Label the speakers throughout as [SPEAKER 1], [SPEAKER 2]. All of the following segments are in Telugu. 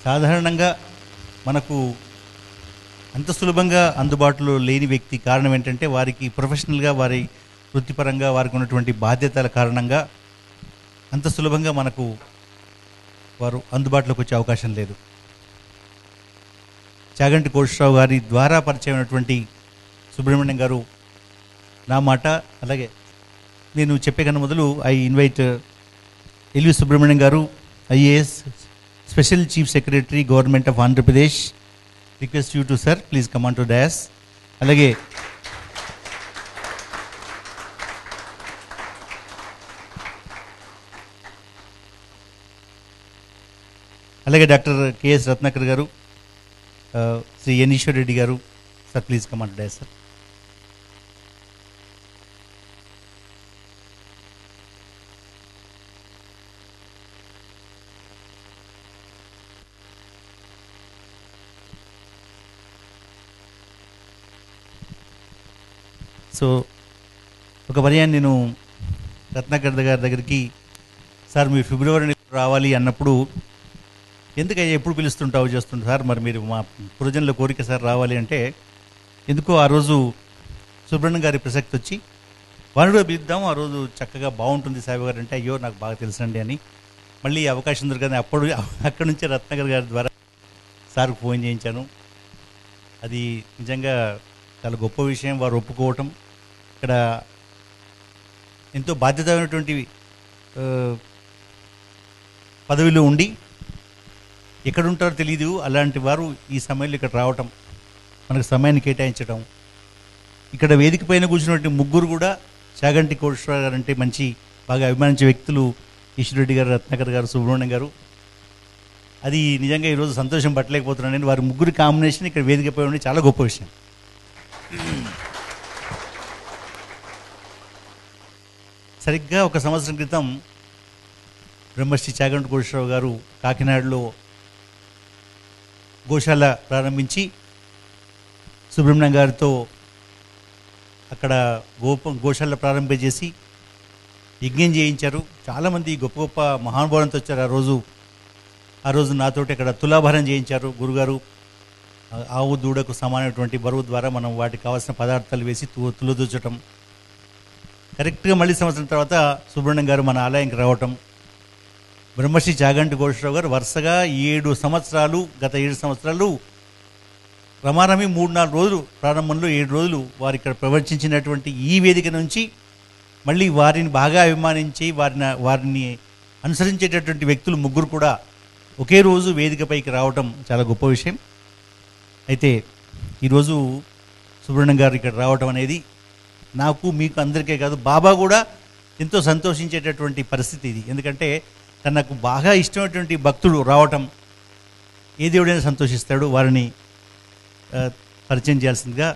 [SPEAKER 1] సాధారణంగా మనకు అంత సులభంగా అందుబాటులో లేని వ్యక్తి కారణం ఏంటంటే వారికి ప్రొఫెషనల్గా వారి వృత్తిపరంగా వారికి ఉన్నటువంటి బాధ్యతల కారణంగా అంత సులభంగా మనకు వారు అందుబాటులోకి వచ్చే అవకాశం లేదు. చాగంటి కోటేశ్వరరావు గారి ద్వారా పరిచయం అయినటువంటి సుబ్రహ్మణ్యం గారు నా మాట, అలాగే నేను చెప్పే కన్నా మొదలు ఐ ఇన్వైట్ ఎల్వి సుబ్రహ్మణ్యం గారు, IAS, special chief secretary government of Andhra Pradesh. Request you to sir, please come on to dais. అలాగే డాక్టర్ కెఎస్ రత్నాకర్ గారు, శ్రీ ఎన్ ఈశ్వర్ రెడ్డి గారు, sir please come on to dais sir. So ఒక పర్యాయం నేను రత్నాకర్ గారి దగ్గరికి, సార్ మీరు ఫిబ్రవరి రావాలి అన్నప్పుడు, ఎందుకయ్యా ఎప్పుడు పిలుస్తుంటావు చేస్తుంటారు సార్, మరి మీరు మా పురజనుల కోరిక సార్ రావాలి అంటే, ఎందుకో ఆ రోజు సుబ్రహ్మణ్యం గారి ప్రసక్తి వచ్చి వారు పిలుద్దాం, ఆ రోజు చక్కగా బాగుంటుంది సాయిబు గారు అంటే, అయ్యో నాకు బాగా తెలుసండి అని మళ్ళీ అవకాశం దొరకని అక్కడి నుంచి రత్నాకర్ గారి ద్వారా సార్కు ఫోన్ చేయించాను. అది నిజంగా చాలా గొప్ప విషయం, వారు ఒప్పుకోవటం. ఇక్కడ ఎంతో బాధ్యతమైనటువంటి పదవిలో ఉండి ఎక్కడుంటారో తెలియదు, అలాంటి వారు ఈ సమయంలో ఇక్కడ రావటం, మనకు సమయాన్ని కేటాయించడం. ఇక్కడ వేదిక పైన కూర్చున్నటువంటి ముగ్గురు కూడా చాగంటి కోటేశ్వరరావు గారు అంటే మంచి బాగా అభిమానించే వ్యక్తులు, ఈశ్వరెడ్డి గారు, రత్నాకర్ గారు, సుబ్రహ్మణ్యం గారు. అది నిజంగా ఈరోజు సంతోషం పట్టలేకపోతున్నాను నేను. వారి ముగ్గురు కాంబినేషన్ ఇక్కడ వేదిక పై ఉండి చాలా గొప్ప విషయం. సరిగ్గా ఒక సంవత్సరం క్రితం బ్రహ్మశ్రీ చాగంటి కోటేశ్వరరావు గారు కాకినాడలో గోశాల ప్రారంభించి సుబ్రహ్మణ్యం గారితో అక్కడ గోశాల ప్రారంభించేసి యజ్ఞం చేయించారు. చాలామంది గొప్ప గొప్ప మహానుభావులతో వచ్చారు. ఆ రోజు నాతోటి అక్కడ తులాభారం చేయించారు గురుగారు. ఆవు దూడకు సమానమైనటువంటి బరువు ద్వారా మనం వాటికి కావాల్సిన పదార్థాలు వేసి తులదూచటం. కరెక్ట్గా మళ్ళీ సంవత్సరం తర్వాత సుబ్రహ్మణ్యం గారు మన ఆలయానికి రావటం. బ్రహ్మశ్రీ చాగంటి కోటేశ్వరరావు గారు వరుసగా 7 సంవత్సరాలు, గత 7 సంవత్సరాలు రమారమి 3-4 రోజులు, ప్రారంభంలో 7 రోజులు వారు ఇక్కడ ప్రవర్తించినటువంటి ఈ వేదిక నుంచి మళ్ళీ వారిని బాగా అభిమానించి వారిని అనుసరించేటటువంటి వ్యక్తులు ముగ్గురు కూడా ఒకే రోజు వేదికపైకి రావటం చాలా గొప్ప విషయం. అయితే ఈరోజు సుబ్రహ్మణ్యం గారు ఇక్కడ రావటం అనేది నాకు, మీకు అందరికీ కాదు, బాబా కూడా ఎంతో సంతోషించేటటువంటి పరిస్థితి ఇది. ఎందుకంటే తనకు బాగా ఇష్టమైనటువంటి భక్తుడు రావటం, ఏ దేవుడైనా సంతోషిస్తాడు. వారిని పరిచయం చేయాల్సిందిగా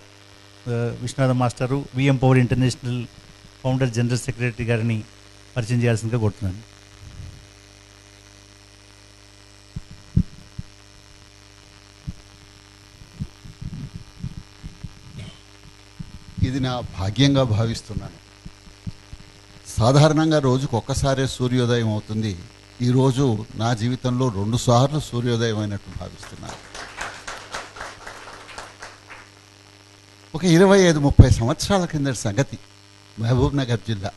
[SPEAKER 1] Viswanatha master, VM power international founder general secretary గారిని పరిచయం చేయాల్సిందిగా కోరుతున్నాను.
[SPEAKER 2] ఇది నా భాగ్యంగా భావిస్తున్నాను. సాధారణంగా రోజుకు ఒక్కసారే సూర్యోదయం అవుతుంది. ఈరోజు నా జీవితంలో 2 సార్లు సూర్యోదయం అయినట్టు భావిస్తున్నాను. ఒక 25-30 సంవత్సరాల కిందటి సంగతి. మహబూబ్ నగర్ జిల్లా,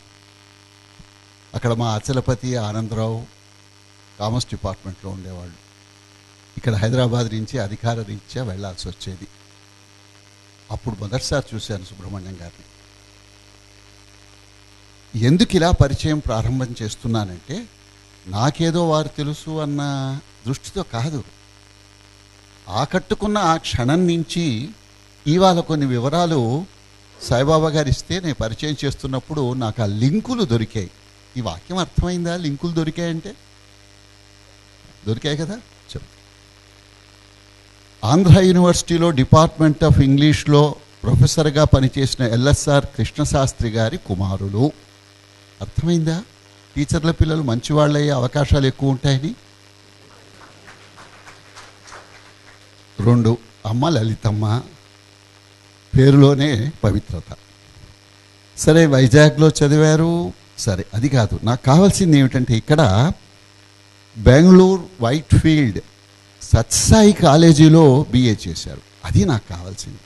[SPEAKER 2] అక్కడ మా అచలపతి, ఆనందరావు కామర్స్ డిపార్ట్మెంట్లో ఉండేవాళ్ళు. ఇక్కడ హైదరాబాద్ నుంచి అధికార రీత్యా వెళ్లాల్సి వచ్చేది. అప్పుడు మొదటిసారి చూశాను సుబ్రహ్మణ్యం గారిని. ఎందుకు ఇలా పరిచయం ప్రారంభం చేస్తున్నానంటే, నాకేదో వారు తెలుసు అన్న దృష్టితో కాదు. ఆకట్టుకున్న ఆ క్షణం నుంచి ఇవాళ కొన్ని వివరాలు సాయిబాబా గారు ఇస్తే నేను పరిచయం చేస్తున్నప్పుడు నాకు ఆ లింకులు దొరికాయి. ఈ వాక్యం అర్థమైందా? లింకులు దొరికాయంటే దొరికాయి కదా. ఆంధ్ర యూనివర్సిటీలో డిపార్ట్మెంట్ ఆఫ్ ఇంగ్లీష్లో ప్రొఫెసర్గా పనిచేసిన ఎల్ఎస్ఆర్ కృష్ణశాస్త్రి గారి కుమారులు. అర్థమైందా? టీచర్ల పిల్లలు మంచివాళ్ళయ్యే అవకాశాలు ఎక్కువ ఉంటాయని. 2, అమ్మ లలితమ్మ, పేరులోనే పవిత్రత. సరే, వైజాగ్లో చదివారు. సరే, అది కాదు నాకు కావాల్సింది. ఏమిటంటే ఇక్కడ బెంగళూరు వైట్ ఫీల్డ్ సత్సాయి కాలేజీలో BA చేశారు. అది నాకు కావాల్సింది.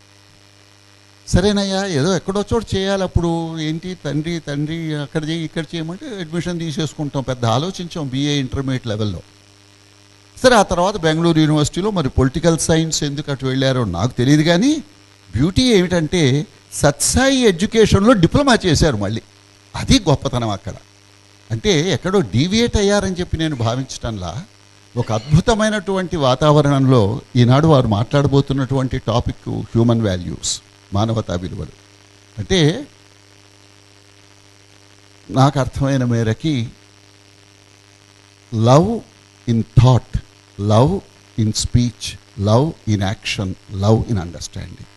[SPEAKER 2] సరేనయ్యా, ఏదో ఎక్కడో చోటు చేయాలి. అప్పుడు ఏంటి తండ్రి అక్కడ చేయి ఇక్కడ చేయమంటే అడ్మిషన్ తీసేసుకుంటాం, పెద్ద ఆలోచించాం BA ఇంటర్మీడియట్ లెవెల్లో. సరే, ఆ తర్వాత బెంగళూరు యూనివర్సిటీలో మరి పొలిటికల్ సైన్స్ ఎందుకు అటు వెళ్ళారో నాకు తెలియదు. కానీ బ్యూటీ ఏమిటంటే సత్సాయి ఎడ్యుకేషన్లో డిప్లొమా చేశారు మళ్ళీ. అది గొప్పతనం అక్కడ. అంటే ఎక్కడో డీవియేట్ అయ్యారని చెప్పి నేను భావించటంలా, ఒక అద్భుతమైనటువంటి వాతావరణంలో ఈనాడు వారు మాట్లాడబోతున్నటువంటి టాపిక్ హ్యూమన్ వాల్యూస్, మానవతా విలువలు. అంటే నాకు అర్థమైన మేరకి love in thought, love in speech, love in action, love in understanding.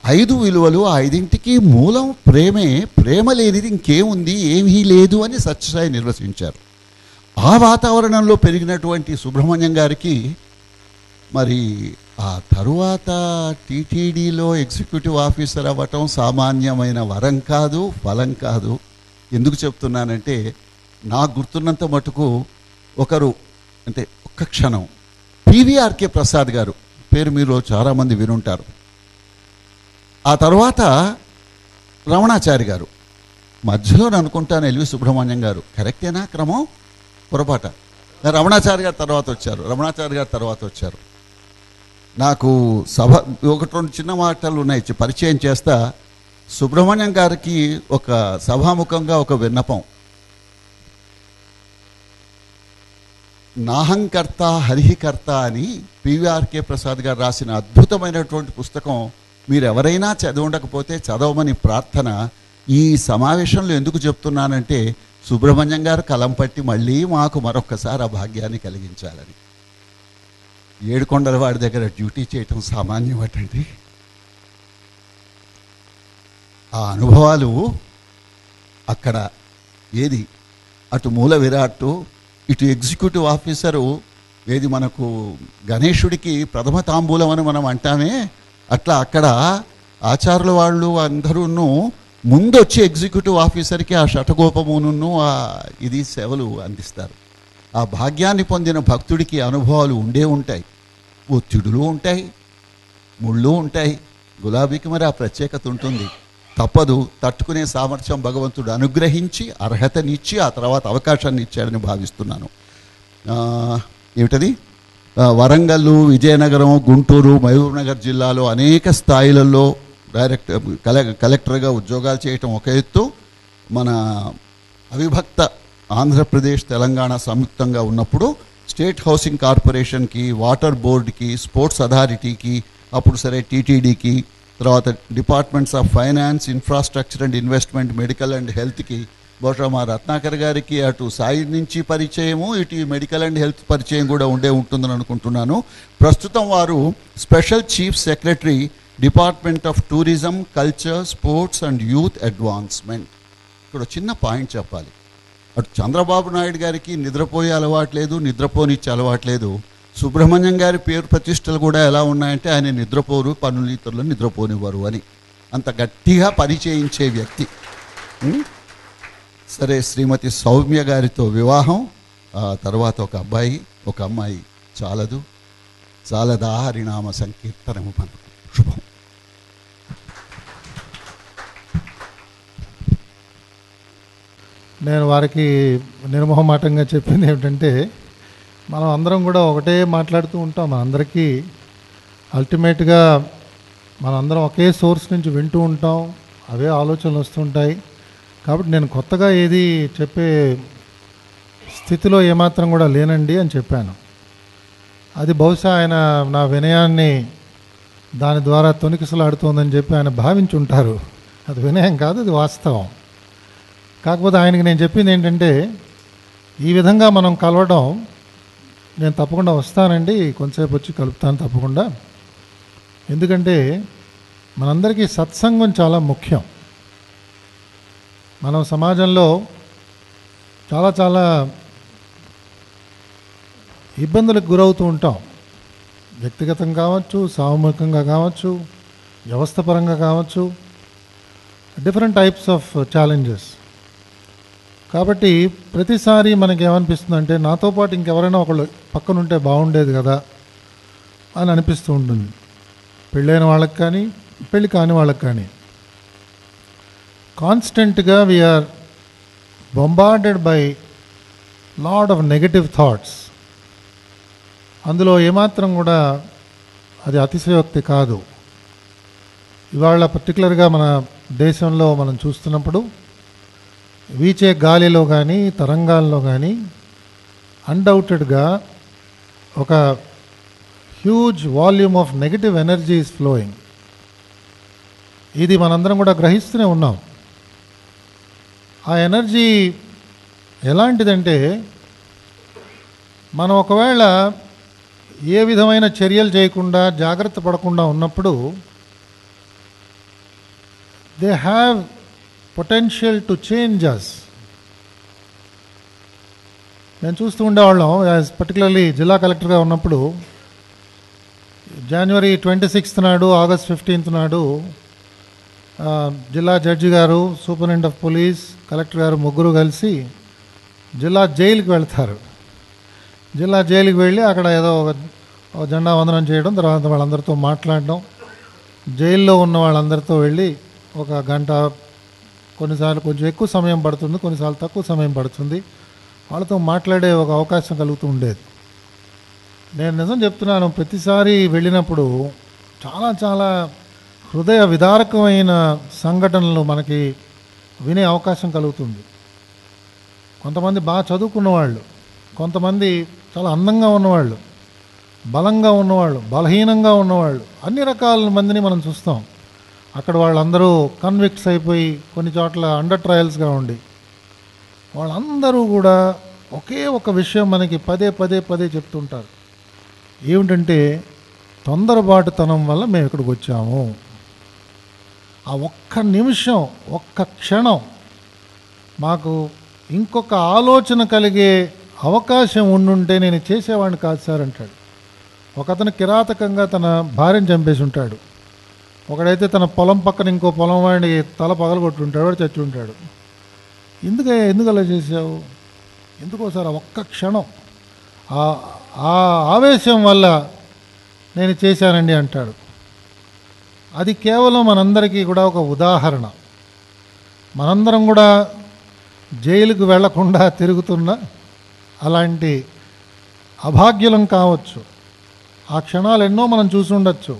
[SPEAKER 2] 5 విలువలు, ఆ 5ంటికి మూలం ప్రేమే. ప్రేమ లేనిది ఇంకేముంది, ఏమీ లేదు అని సత్యసాయి నిర్వచించారు. ఆ వాతావరణంలో పెరిగినటువంటి సుబ్రహ్మణ్యం గారికి మరి ఆ తరువాత టీటీడీలో ఎగ్జిక్యూటివ్ ఆఫీసర్ అవ్వటం సామాన్యమైన వరం కాదు, ఫలం కాదు. ఎందుకు చెప్తున్నానంటే నాకు గుర్తున్నంత మటుకు ఒకరు, అంటే ఒక్క క్షణం, PVRK ప్రసాద్ గారు పేరు మీరు చాలామంది వినుంటారు. ఆ తర్వాత రమణాచారి గారు, మధ్యలో అనుకుంటాను ఎల్వి సుబ్రహ్మణ్యం గారు. కరెక్టేనా క్రమం? పొరపాట. రమణాచారి గారు తర్వాత వచ్చారు. నాకు సభ 1-2 చిన్న మాటలు ఉన్నాయి, పరిచయం చేస్తా. సుబ్రహ్మణ్యం గారికి ఒక సభాముఖంగా ఒక విన్నపం. నాహంకర్త హరిహికర్త అని PVRK ప్రసాద్ గారు రాసిన అద్భుతమైనటువంటి పుస్తకం మీరు ఎవరైనా చదివి ఉండకపోతే చదవమని ప్రార్థన. ఈ సమావేశంలో ఎందుకు చెప్తున్నానంటే సుబ్రహ్మణ్యం గారు కలం పట్టి మళ్ళీ మాకు మరొక్కసారి ఆ భాగ్యాన్ని కలిగించాలని. ఏడుకొండల వాడి దగ్గర డ్యూటీ చేయటం సామాన్యం అటండి. ఆ అనుభవాలు అక్కడ ఏది అటు మూల విరాట్టు, ఇటు ఎగ్జిక్యూటివ్ ఆఫీసరు, ఏది మనకు గణేశుడికి ప్రథమ తాంబూలం అని మనం అంటామే, అట్లా అక్కడ ఆచార్యుల వాళ్ళు అందరూ ముందొచ్చి ఎగ్జిక్యూటివ్ ఆఫీసర్కి ఆ షటగోపమును ఇది సేవలు అందిస్తారు. ఆ భాగ్యాన్ని పొందిన భక్తుడికి అనుభవాలు ఉంటాయి, ఒత్తిడులు ఉంటాయి, ముళ్ళు ఉంటాయి. గులాబీకి మరి ఆ ప్రత్యేకత ఉంటుంది, తప్పదు. తట్టుకునే సామర్థ్యం భగవంతుడు అనుగ్రహించి అర్హతనిచ్చి ఆ తర్వాత అవకాశాన్ని ఇచ్చాడని భావిస్తున్నాను. ఏమిటది, వరంగల్, విజయనగరం, గుంటూరు, మహబూబ్నగర్ జిల్లాలో అనేక స్థాయిలలో కలెక్టర్గా ఉద్యోగాలు చేయటం ఒక ఎత్తు. మన అవిభక్త ఆంధ్రప్రదేశ్ తెలంగాణ సంయుక్తంగా ఉన్నప్పుడు స్టేట్ హౌసింగ్ కార్పొరేషన్కి, వాటర్ బోర్డుకి, స్పోర్ట్స్ అథారిటీకి, అప్పుడు సరే టీటీడీకి, తర్వాత departments of finance, infrastructure and investment, medical and హెల్త్కి, బహుశా మా రత్నాకర్ గారికి అటు సైడ్ నుంచి పరిచయము, ఇటు మెడికల్ అండ్ హెల్త్ పరిచయం కూడా ఉంటుందని అనుకుంటున్నాను. ప్రస్తుతం వారు special chief secretary, department of tourism, culture, sports and youth advancement. ఇక్కడ చిన్న పాయింట్ చెప్పాలి. అటు చంద్రబాబు నాయుడు గారికి నిద్రపోయే అలవాట్లేదు, నిద్రపోనిచ్చే అలవాట్లేదు. సుబ్రహ్మణ్యం గారి పేరు ప్రతిష్టలు కూడా ఎలా ఉన్నాయంటే ఆయన నిద్రపోరు, పనులు ఇతరులు నిద్రపోనివ్వరు అని అంత గట్టిగా పని చేయించే వ్యక్తి. సరే, శ్రీమతి సౌమ్య గారితో వివాహం, తర్వాత ఒక అబ్బాయి ఒక అమ్మాయి. చాలదా హరినామ సంకీర్తనము మనకు శుభం.
[SPEAKER 3] నేను వారికి నిర్మోహమాటంగా చెప్పింది ఏమిటంటే, మనం అందరం కూడా ఒకటే మాట్లాడుతూ ఉంటాం. మనందరికీ అల్టిమేట్గా మనందరం ఒకే సోర్స్ నుంచి వింటూ ఉంటాం, అవే ఆలోచనలు వస్తుంటాయి. కాబట్టి నేను కొత్తగా ఏది చెప్పే స్థితిలో ఏమాత్రం కూడా లేనండి అని చెప్పాను. అది బహుశా ఆయన నా వినయాన్ని దాని ద్వారా తొణికిసలాడుతోందని చెప్పి ఆయన భావించి ఉంటారు. అది వినయం కాదు, అది వాస్తవం. కాకపోతే ఆయనకి నేను చెప్పింది ఏంటంటే, ఈ విధంగా మనం కలవడం, నేను తప్పకుండా వస్తానండి, కొంతసేపు వచ్చి కలుపుతాను తప్పకుండా. ఎందుకంటే మనందరికీ సత్సంగం చాలా ముఖ్యం. మనం సమాజంలో చాలా ఇబ్బందులకు గురవుతూ ఉంటాం. వ్యక్తిగతంగా కావచ్చు, సామూహికంగా కావచ్చు, వ్యవస్థపరంగా కావచ్చు, డిఫరెంట్ టైప్స్ ఆఫ్ ఛాలెంజెస్. కాబట్టి ప్రతిసారి మనకి ఏమనిపిస్తుందంటే, నాతో పాటు ఇంకెవరైనా ఒకళ్ళు పక్కనుంటే బాగుండేది కదా అని అనిపిస్తూ ఉంటుంది. పెళ్ళైన వాళ్ళకి కానీ పెళ్ళి కాని వాళ్ళకి కానీ కాన్స్టెంట్గా we are bombarded by lot of negative thoughts. అందులో ఏమాత్రం కూడా అది అతిశయోక్తి కాదు. ఇవాళ పర్టికులర్గా మన దేశంలో మనం చూస్తున్నప్పుడు వీచే గాలిలో కానీ తరంగాల్లో కానీ అన్డౌటెడ్గా ఒక huge volume of negative energy is flowing. ఇది మనందరం కూడా గ్రహిస్తూనే ఉన్నాం. ఆ ఎనర్జీ ఎలాంటిదంటే, మనం ఒకవేళ ఏ విధమైన చర్యలు చేయకుండా జాగ్రత్త పడకుండా ఉన్నప్పుడు they have potential to change us. నేను చూస్తూ ఉండేవాళ్ళం, యాజ్ పర్టికులర్లీ జిల్లా కలెక్టర్గా ఉన్నప్పుడు జనవరి 26 నాడు, ఆగస్ట్ 15 నాడు జిల్లా జడ్జి గారు, సూపరింటెండెంట్ ఆఫ్ పోలీస్, కలెక్టర్ గారు ముగ్గురు కలిసి జిల్లా జైలుకి వెళ్తారు. జిల్లా జైలుకి వెళ్ళి అక్కడ ఏదో ఒక జెండా వందనం చేయడం, తర్వాత వాళ్ళందరితో మాట్లాడడం, జైల్లో ఉన్న వాళ్ళందరితో వెళ్ళి ఒక గంట, కొన్నిసార్లు కొంచెం ఎక్కువ సమయం పడుతుంది, కొన్నిసార్లు తక్కువ సమయం పడుతుంది, వాళ్ళతో మాట్లాడే ఒక అవకాశం కలుగుతూ ఉండేది. నేను నిజం చెప్తున్నాను, ప్రతిసారి వెళ్ళినప్పుడు చాలా చాలా హృదయ విదారకమైన సంఘటనలు మనకి వినే అవకాశం కలుగుతుంది. కొంతమంది బాగా చదువుకున్న వాళ్ళు, కొంతమంది చాలా అందంగా ఉన్నవాళ్ళు, బలంగా ఉన్నవాళ్ళు, బలహీనంగా ఉన్నవాళ్ళు, అన్ని రకాల మందిని మనం చూస్తాం. అక్కడ వాళ్ళందరూ కన్విక్ట్స్ అయిపోయి కొన్ని చోట్ల అండర్ ట్రయల్స్గా ఉండి, వాళ్ళందరూ కూడా ఒకే ఒక విషయం మనకి పదే పదే పదే చెప్తుంటారు. ఏమిటంటే, తొందరపాటుతనం వల్ల మేము ఇక్కడికి వచ్చాము. ఆ ఒక్క నిమిషం, ఒక్క క్షణం మాకు ఇంకొక ఆలోచన కలిగే అవకాశం ఉండుంటే నేను చేసేవాడిని కాదు సార్ అంటాడు. ఒకతను కిరాతకంగా తన భార్యను చంపేసి ఉంటాడు, ఒకడైతే తన పొలం పక్కన ఇంకో పొలం వాడిని తల పగలగొట్టుంటాడు, వాడు చచ్చి ఉంటాడు. ఎందుకు అలా చేసావు? ఎందుకోసారి ఒక్క క్షణం ఆ ఆవేశం వల్ల నేను చేశానండి అంటాడు. అది కేవలం మనందరికీ కూడా ఒక ఉదాహరణ. మనందరం కూడా జైలుకు వెళ్లకుండా తిరుగుతున్న అలాంటి అభాగ్యులం కావచ్చు. ఆ క్షణాలు ఎన్నో మనం చూసి ఉండొచ్చు.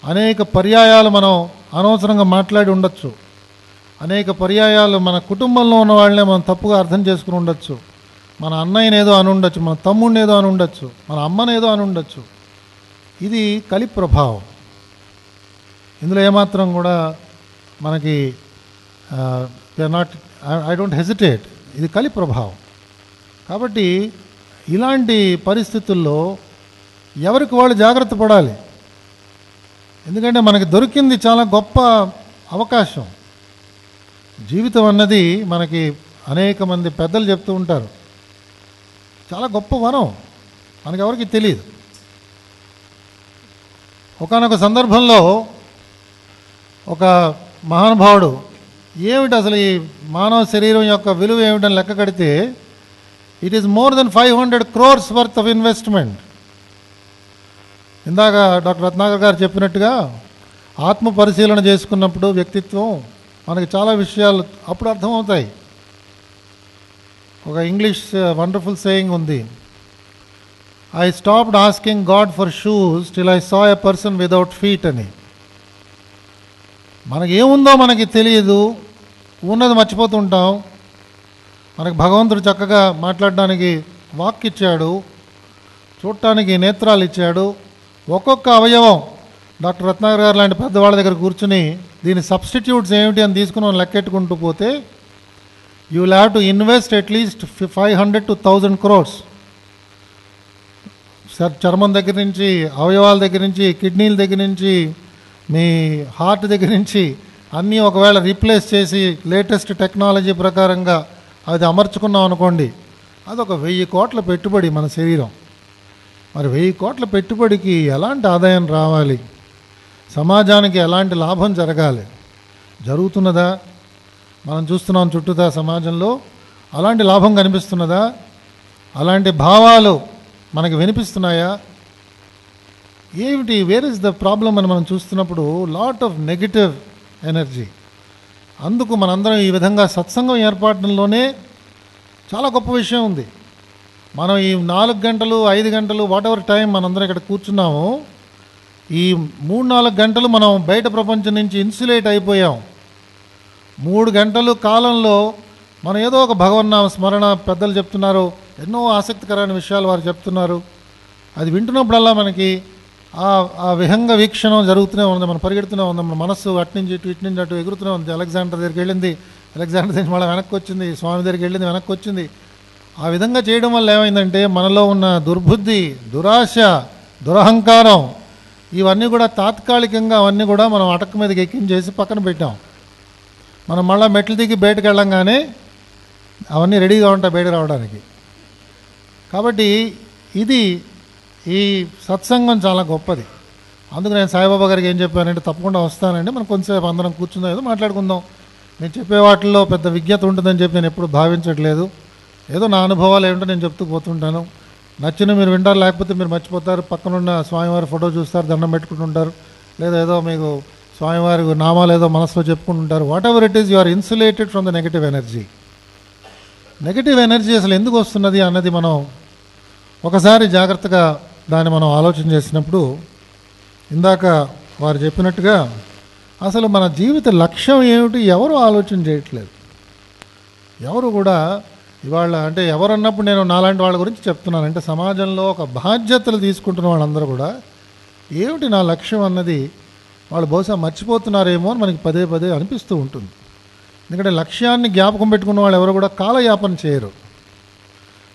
[SPEAKER 3] అనేక పర్యాయాలు మనం అనవసరంగా మాట్లాడి ఉండొచ్చు. అనేక పర్యాయాలు మన కుటుంబంలో ఉన్న వాళ్ళనే మనం తప్పుగా అర్థం చేసుకుని ఉండొచ్చు. మన అన్నయ్యని ఏదో అని ఉండొచ్చు, మన తమ్ముడిని ఏదో అని ఉండొచ్చు, మన అమ్మని ఏదో అని ఉండొచ్చు. ఇది కలి ప్రభావం. ఇందులో ఏమాత్రం కూడా మనకి ఐ డోంట్ హెసిటేట్, ఇది కలి ప్రభావం. కాబట్టి ఇలాంటి పరిస్థితుల్లో ఎవరికి వాళ్ళు జాగ్రత్త పడాలి. ఎందుకంటే మనకి దొరికింది చాలా గొప్ప అవకాశం. జీవితం అన్నది మనకి అనేక మంది పెద్దలు చెప్తూ ఉంటారు, చాలా గొప్ప వరం, మనకెవరికి తెలియదు. ఒకానొక సందర్భంలో ఒక మహానుభావుడు ఏమిటి అసలు ఈ మానవ శరీరం యొక్క విలువ ఏమిటని లెక్క కడితే it is more than 500 crores worth of investment. ఇందాక డాక్టర్ రత్నాకర్ గారు చెప్పినట్టుగా ఆత్మ పరిశీలన చేసుకున్నప్పుడు వ్యక్తిత్వం మనకి చాలా విషయాలు అప్పుడు అర్థమవుతాయి. ఒక ఇంగ్లీష్ వండర్ఫుల్ సేయింగ్ ఉంది, I stopped asking God for shoes till I saw a person without feet అని. మనకి ఏముందో మనకి తెలియదు, ఉన్నది మర్చిపోతుంటాం. మనకి భగవంతుడు చక్కగా మాట్లాడడానికి వాక్ ఇచ్చాడు, చూడటానికి నేత్రాలు ఇచ్చాడు. ఒక్కొక్క అవయవం డాక్టర్ రత్నాకర్ గారు లాంటి పెద్దవాళ్ళ దగ్గర కూర్చుని దీని సబ్స్టిట్యూట్స్ ఏమిటి అని తీసుకుని మనం లెక్కెట్టుకుంటూ పోతే you will have to invest at least 500 to 1000 crores. చర్మం దగ్గర నుంచి, అవయవాల దగ్గర నుంచి, కిడ్నీల దగ్గర నుంచి, మీ హార్ట్ దగ్గర నుంచి అన్నీ ఒకవేళ రీప్లేస్ చేసి లేటెస్ట్ టెక్నాలజీ ప్రకారంగా అది అమర్చుకున్నాం అనుకోండి, అదొక 1000 కోట్ల పెట్టుబడి మన శరీరం. మరి 1000 కోట్ల పెట్టుబడికి ఎలాంటి ఆదాయం రావాలి, సమాజానికి ఎలాంటి లాభం జరగాలి, జరుగుతున్నదా? మనం చూస్తున్నాం చుట్టూతా సమాజంలో అలాంటి లాభం కనిపిస్తున్నదా? అలాంటి భావాలు మనకి వినిపిస్తున్నాయా? ఏమిటి, వేర్ ఇస్ ద ప్రాబ్లం అని మనం చూస్తున్నప్పుడు లాట్ ఆఫ్ నెగిటివ్ ఎనర్జీ. అందుకు మనందరం ఈ విధంగా సత్సంగం ఏర్పడడంలోనే చాలా గొప్ప విషయం ఉంది. మనం ఈ 4 గంటలు 5 గంటలు వాట్ ఎవర్ టైం మనందరం ఇక్కడ కూర్చున్నాము, ఈ 3-4 గంటలు మనం బయట ప్రపంచం నుంచి ఇన్సులేట్ అయిపోయాం. 3 గంటలు కాలంలో మనం ఏదో ఒక భగవన్నామ స్మరణ, పెద్దలు చెప్తున్నారు, ఎన్నో ఆసక్తికరమైన విషయాలు వారు చెప్తున్నారు. అది వింటున్నప్పుడల్లా మనకి ఆ విహంగ వీక్షణం జరుగుతూనే ఉంది, మనం పరిగెడుతూనే ఉంది, మన మనస్సు అటు నుంచి ఇటు నుంచి అటు ఎగురుతూనే ఉంది. అలెగ్జాండర్ దగ్గరికి వెళ్ళింది, అలెగ్జాండర్ దగ్గర మళ్ళీ వెనక్కి వచ్చింది, స్వామి దగ్గరికి వెళ్ళింది, వెనక్కి వచ్చింది. ఆ విధంగా చేయడం వల్ల ఏమైందంటే మనలో ఉన్న దుర్బుద్ధి, దురాశ, దురహంకారం ఇవన్నీ కూడా తాత్కాలికంగా అవన్నీ కూడా మనం అటక మీదకి ఎక్కించేసి పక్కన పెట్టాం. మనం మళ్ళీ మెట్లు దిగి బయటకు వెళ్ళంగానే అవన్నీ రెడీగా ఉంటాయి బయటకు రావడానికి. కాబట్టి ఈ సత్సంగం చాలా గొప్పది. అందుకు నేను సాయిబాబా గారికి ఏం చెప్పానంటే, తప్పకుండా వస్తానండి, మనం కొంచెంసేపు అందరం కూర్చుందాం, ఏదో మాట్లాడుకుందాం. నేను చెప్పే వాటిల్లో పెద్ద విజ్ఞత ఉంటుందని చెప్పి నేను ఎప్పుడు భావించట్లేదు. ఏదో నా అనుభవాలు ఏమిటో నేను చెప్తూ పోతుంటాను. నచ్చిన మీరు వింటారు, లేకపోతే మీరు మర్చిపోతారు, పక్కనున్న స్వామివారి ఫోటో చూస్తారు, దండం పెట్టుకుంటుంటారు, లేదా ఏదో మీకు స్వామివారి నామాలు ఏదో మనసులో చెప్పుకుంటుంటారు. Whatever it is, you are insulated from the negative energy. Negative energy అసలు ఎందుకు వస్తున్నది అన్నది మనం ఒకసారి జాగ్రత్తగా దాన్ని మనం ఆలోచన చేసినప్పుడు, ఇందాక వారు చెప్పినట్టుగా అసలు మన జీవిత లక్ష్యం ఏమిటి ఎవరు ఆలోచన చేయట్లేదు. ఎవరు కూడా ఇవాళ, అంటే ఎవరు అన్నప్పుడు నేను నాలాంటి వాళ్ళ గురించి చెప్తున్నాను, అంటే సమాజంలో ఒక బాధ్యతలు తీసుకుంటున్న వాళ్ళందరూ కూడా ఏమిటి నా లక్ష్యం అన్నది వాళ్ళు బహుశా మర్చిపోతున్నారేమో అని మనకి పదే పదే అనిపిస్తూ ఉంటుంది. ఎందుకంటే లక్ష్యాన్ని జ్ఞాపకం పెట్టుకున్న వాళ్ళు ఎవరు కూడా కాలయాపన చేయరు.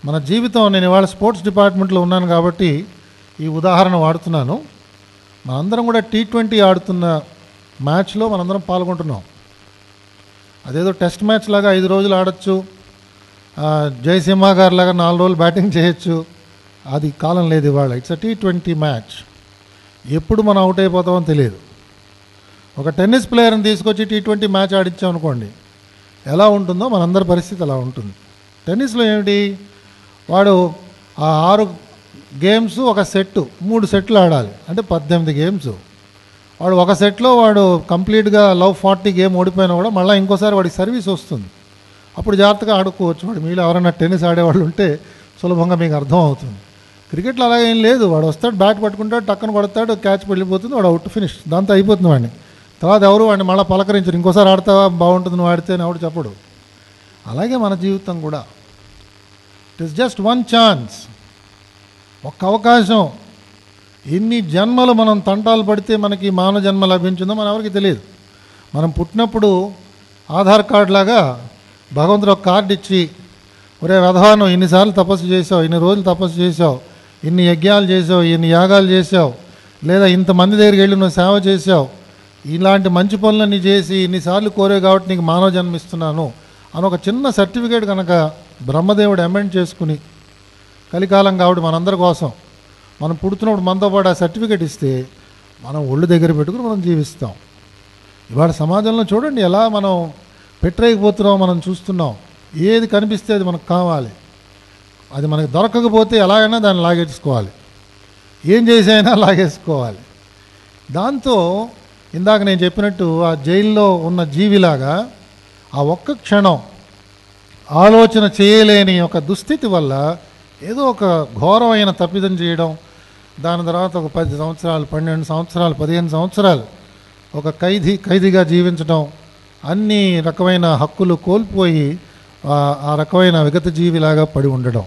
[SPEAKER 3] మన జీవితం, నేను ఇవాళ స్పోర్ట్స్ డిపార్ట్మెంట్లో ఉన్నాను కాబట్టి ఈ ఉదాహరణ వాడుతున్నాను. మనందరం కూడా T20 ఆడుతున్న మ్యాచ్లో మనందరం పాల్గొంటున్నాం. అదేదో టెస్ట్ మ్యాచ్ లాగా 5 రోజులు ఆడచ్చు, జయసింహ గారి లాగా 4 రోజులు బ్యాటింగ్ చేయొచ్చు, అది కాలం లేదు ఇవాళ. It's a T20 match. ఎప్పుడు మనం అవుట్ అయిపోతామో తెలియదు. ఒక టెన్నిస్ ప్లేయర్ని తీసుకొచ్చి T20 మ్యాచ్ ఆడించామనుకోండి, ఎలా ఉంటుందో మనందరి పరిస్థితి అలా ఉంటుంది. టెన్నిస్లో ఏమిటి, వాడు ఆ 6 గేమ్స్ ఒక సెట్టు, 3 సెట్లు ఆడాలి, అంటే 18 గేమ్స్. వాడు ఒక సెట్లో వాడు కంప్లీట్గా లవ్ 40 గేమ్ ఓడిపోయినా కూడా మళ్ళీ ఇంకోసారి వాడికి సర్వీస్ వస్తుంది. అప్పుడు జాగ్రత్తగా ఆడుకోవచ్చు. వాడు మీలో ఎవరైనా టెన్నిస్ ఆడేవాళ్ళు ఉంటే సులభంగా మీకు అర్థం అవుతుంది. క్రికెట్లో అలాగే ఏం లేదు, వాడు వస్తాడు, బ్యాట్ పట్టుకుంటాడు, టక్కన కొడతాడు, క్యాచ్ వెళ్ళిపోతుంది, వాడు అవుట్, ఫినిష్, దాంతో అయిపోతుంది వాడిని. తర్వాత ఎవరు వాడిని మళ్ళీ పలకరించరు, ఇంకోసారి ఆడతావా, బాగుంటుంది నువ్వు ఆడితే అని ఎవడు చెప్పడు. అలాగే మన జీవితం కూడా, it is just one chance, ఒక్క అవకాశం. ఎన్ని జన్మలు మనం తంటాలు పడితే మనకి మానవ జన్మ లభించిందో మన ఎవరికి తెలియదు. మనం పుట్టినప్పుడు ఆధార్ కార్డు లాగా భగవంతుడు ఒక కార్డు ఇచ్చి, ఒరే వెధవాను, ఇన్నిసార్లు తపస్సు చేసావు, ఇన్ని రోజులు తపస్సు చేసావు, ఇన్ని యజ్ఞాలు చేసావు, ఇన్ని యాగాలు చేసావు, లేదా ఇంతమంది దగ్గరికి వెళ్ళి నువ్వు సేవ చేసావు, ఇలాంటి మంచి పనులన్నీ చేసి ఇన్నిసార్లు కోరే కాబట్టి నీకు మానవ జన్మ ఇస్తున్నాను అని ఒక చిన్న సర్టిఫికేట్ కనుక బ్రహ్మదేవుడు అమెండ్ చేసుకుని, కలికాలం కాబట్టి మనందరి కోసం మనం పుడుతున్నప్పుడు మనతో పాటు ఆ సర్టిఫికేట్ ఇస్తే మనం ఒళ్ళు దగ్గర పెట్టుకుని మనం జీవిస్తాం. ఇవాళ సమాజంలో చూడండి ఎలా మనం పెట్టరేకపోతున్నాం, మనం చూస్తున్నాం. ఏది కనిపిస్తే అది మనకు కావాలి, అది మనకు దొరకకపోతే ఎలాగైనా దాన్ని లాగేసుకోవాలి, ఏం చేసైనా లాగేసుకోవాలి. దాంతో ఇందాక నేను చెప్పినట్టు ఆ జైల్లో ఉన్న జీవిలాగా ఆ ఒక్క క్షణం ఆలోచన చేయలేని ఒక దుస్థితి వల్ల ఏదో ఒక ఘోరమైన తప్పిదం చేయడం, దాని తర్వాత ఒక 10 సంవత్సరాలు, 12 సంవత్సరాలు, 15 సంవత్సరాలు ఒక ఖైదీగా జీవించడం, అన్ని రకమైన హక్కులు కోల్పోయి ఆ రకమైన విగత జీవిలాగా పడి ఉండడం.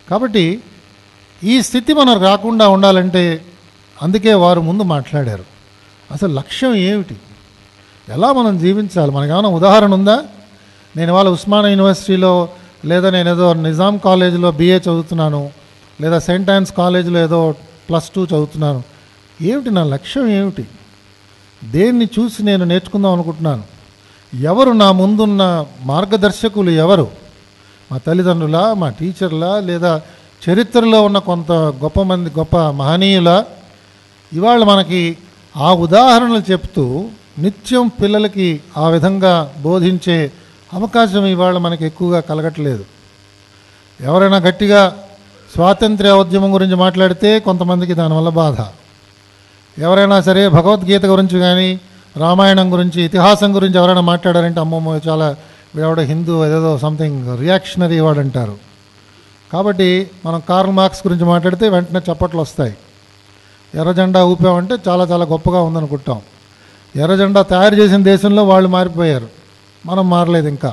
[SPEAKER 3] కాబట్టి ఈ స్థితి మనం రాకుండా ఉండాలంటే అందుకే వారు ముందు మాట్లాడారు, అసలు లక్ష్యం ఏమిటి, ఎలా మనం జీవించాలి, మనకేమైనా ఉదాహరణ ఉందా? నేను ఇవాళ ఉస్మానియా యూనివర్సిటీలో, లేదా నేను ఏదో నిజాం కాలేజీలో BA చదువుతున్నాను, లేదా సెయింట్ ఆన్స్ కాలేజీలో ఏదో +2 చదువుతున్నాను. ఏమిటి నా లక్ష్యం ఏమిటి? దేన్ని చూసి నేను నేర్చుకుందాం అనుకుంటున్నాను? ఎవరు నా ముందున్న మార్గదర్శకులు? ఎవరు? మా తల్లిదండ్రులా, మా టీచర్లా, లేదా చరిత్రలో ఉన్న కొంత గొప్ప మహనీయులా? ఇవాళ మనకి ఆ ఉదాహరణలు చెప్తూ నిత్యం పిల్లలకి ఆ విధంగా బోధించే అవకాశం ఇవాళ మనకి ఎక్కువగా కలగట్లేదు. ఎవరైనా గట్టిగా స్వాతంత్ర్య ఉద్యమం గురించి మాట్లాడితే కొంతమందికి దానివల్ల బాధ, ఎవరైనా సరే భగవద్గీత గురించి కానీ రామాయణం గురించి ఇతిహాసం గురించి ఎవరైనా మాట్లాడారంటే అమ్మమ్మ చాలా వీడెవడ హిందూ ఏదేదో సంథింగ్ రియాక్షనరీ వాడు అంటారు. కాబట్టి మనం కార్ల్ మార్క్స్ గురించి మాట్లాడితే వెంటనే చప్పట్లు వస్తాయి. ఎర్ర జెండా ఊపామంటే చాలా చాలా గొప్పగా ఉందనుకుంటాం. ఎర్ర జెండా తయారు చేసిన దేశంలో వాళ్ళు మారిపోయారు, మనం మారలేదు ఇంకా.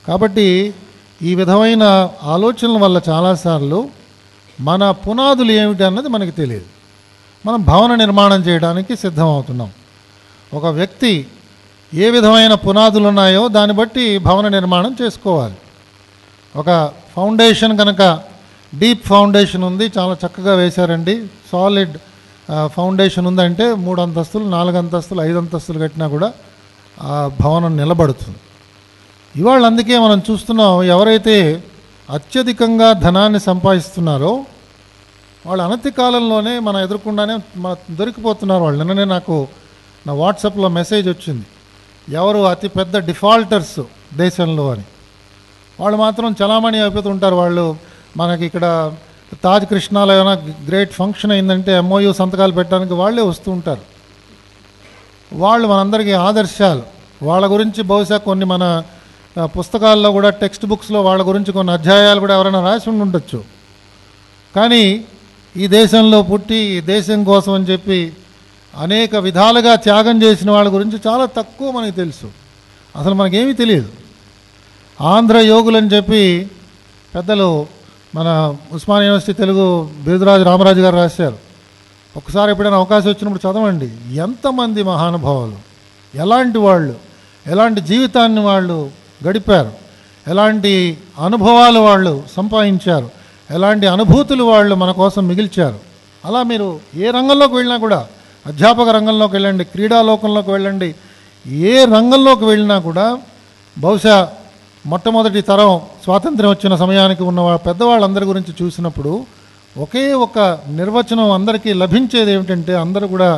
[SPEAKER 3] కాబట్టి ఈ విధమైన ఆలోచనల వల్ల చాలాసార్లు మన పునాదులు ఏమిటి అన్నది మనకి తెలియదు. మనం భవన నిర్మాణం చేయడానికి సిద్ధమవుతున్నాం. ఒక వ్యక్తి ఏ విధమైన పునాదులు ఉన్నాయో దాన్ని బట్టి భవన నిర్మాణం చేసుకోవాలి. ఒక ఫౌండేషన్ కనుక డీప్ ఫౌండేషన్ ఉంది, చాలా చక్కగా వేశారండి, సాలిడ్ ఫౌండేషన్ ఉందంటే 3 అంతస్తులు 4 అంతస్తులు 5 అంతస్తులు కట్టినా కూడా ఆ భవనం నిలబడుతుంది. ఇవాళ అందుకే మనం చూస్తున్నాం, ఎవరైతే అత్యధికంగా ధనాన్ని సంపాదిస్తున్నారో వాళ్ళు అనతి కాలంలోనే మన ఎదుర్కొండానే దొరికిపోతున్నారు. వాళ్ళు నిన్ననే నాకు నా వాట్సాప్లో మెసేజ్ వచ్చింది, ఎవరు అతి పెద్ద డిఫాల్టర్స్ దేశంలో అని. వాళ్ళు మాత్రం చలామణి అయిపోతుంటారు. వాళ్ళు మనకి ఇక్కడ తాజ్ కృష్ణాలో ఏమైనా గ్రేట్ ఫంక్షన్ అయిందంటే MOU సంతకాలు పెట్టడానికి వాళ్ళే వస్తూ ఉంటారు. వాళ్ళు మనందరికీ ఆదర్శాలు. వాళ్ళ గురించి బహుశా కొన్ని మన పుస్తకాల్లో కూడా టెక్స్ట్ బుక్స్లో వాళ్ళ గురించి కొన్ని అధ్యాయాలు కూడా ఎవరైనా రాసి ఉండొచ్చు. కానీ ఈ దేశంలో పుట్టి ఈ దేశం కోసం అని చెప్పి అనేక విధాలుగా త్యాగం చేసిన వాళ్ళ గురించి చాలా తక్కువ మనకి తెలుసు. అసలు మనకేమీ తెలియదు. ఆంధ్ర యోగులని చెప్పి పెద్దలు మన ఉస్మానియా యూనివర్సిటీ తెలుగు బిరుదురాజు రామరాజు గారు రాశారు. ఒకసారి ఎప్పుడైనా అవకాశం వచ్చినప్పుడు చదవండి. ఎంతమంది మహానుభావులు, ఎలాంటి వాళ్ళు, ఎలాంటి జీవితాన్ని వాళ్ళు గడిపారు, ఎలాంటి అనుభవాలు వాళ్ళు సంపాదించారు, ఎలాంటి అనుభూతులు వాళ్ళు మన కోసం మిగిల్చారు. అలా మీరు ఏ రంగంలోకి వెళ్ళినా కూడా, అధ్యాపక రంగంలోకి వెళ్ళండి, క్రీడాలోకంలోకి వెళ్ళండి, ఏ రంగంలోకి వెళ్ళినా కూడా బహుశా మొట్టమొదటి తరం స్వాతంత్ర్యం వచ్చిన సమయానికి ఉన్న పెద్దవాళ్ళందరి గురించి చూసినప్పుడు ఒకే ఒక నిర్వచనం అందరికీ లభించేది ఏమిటంటే, అందరూ కూడా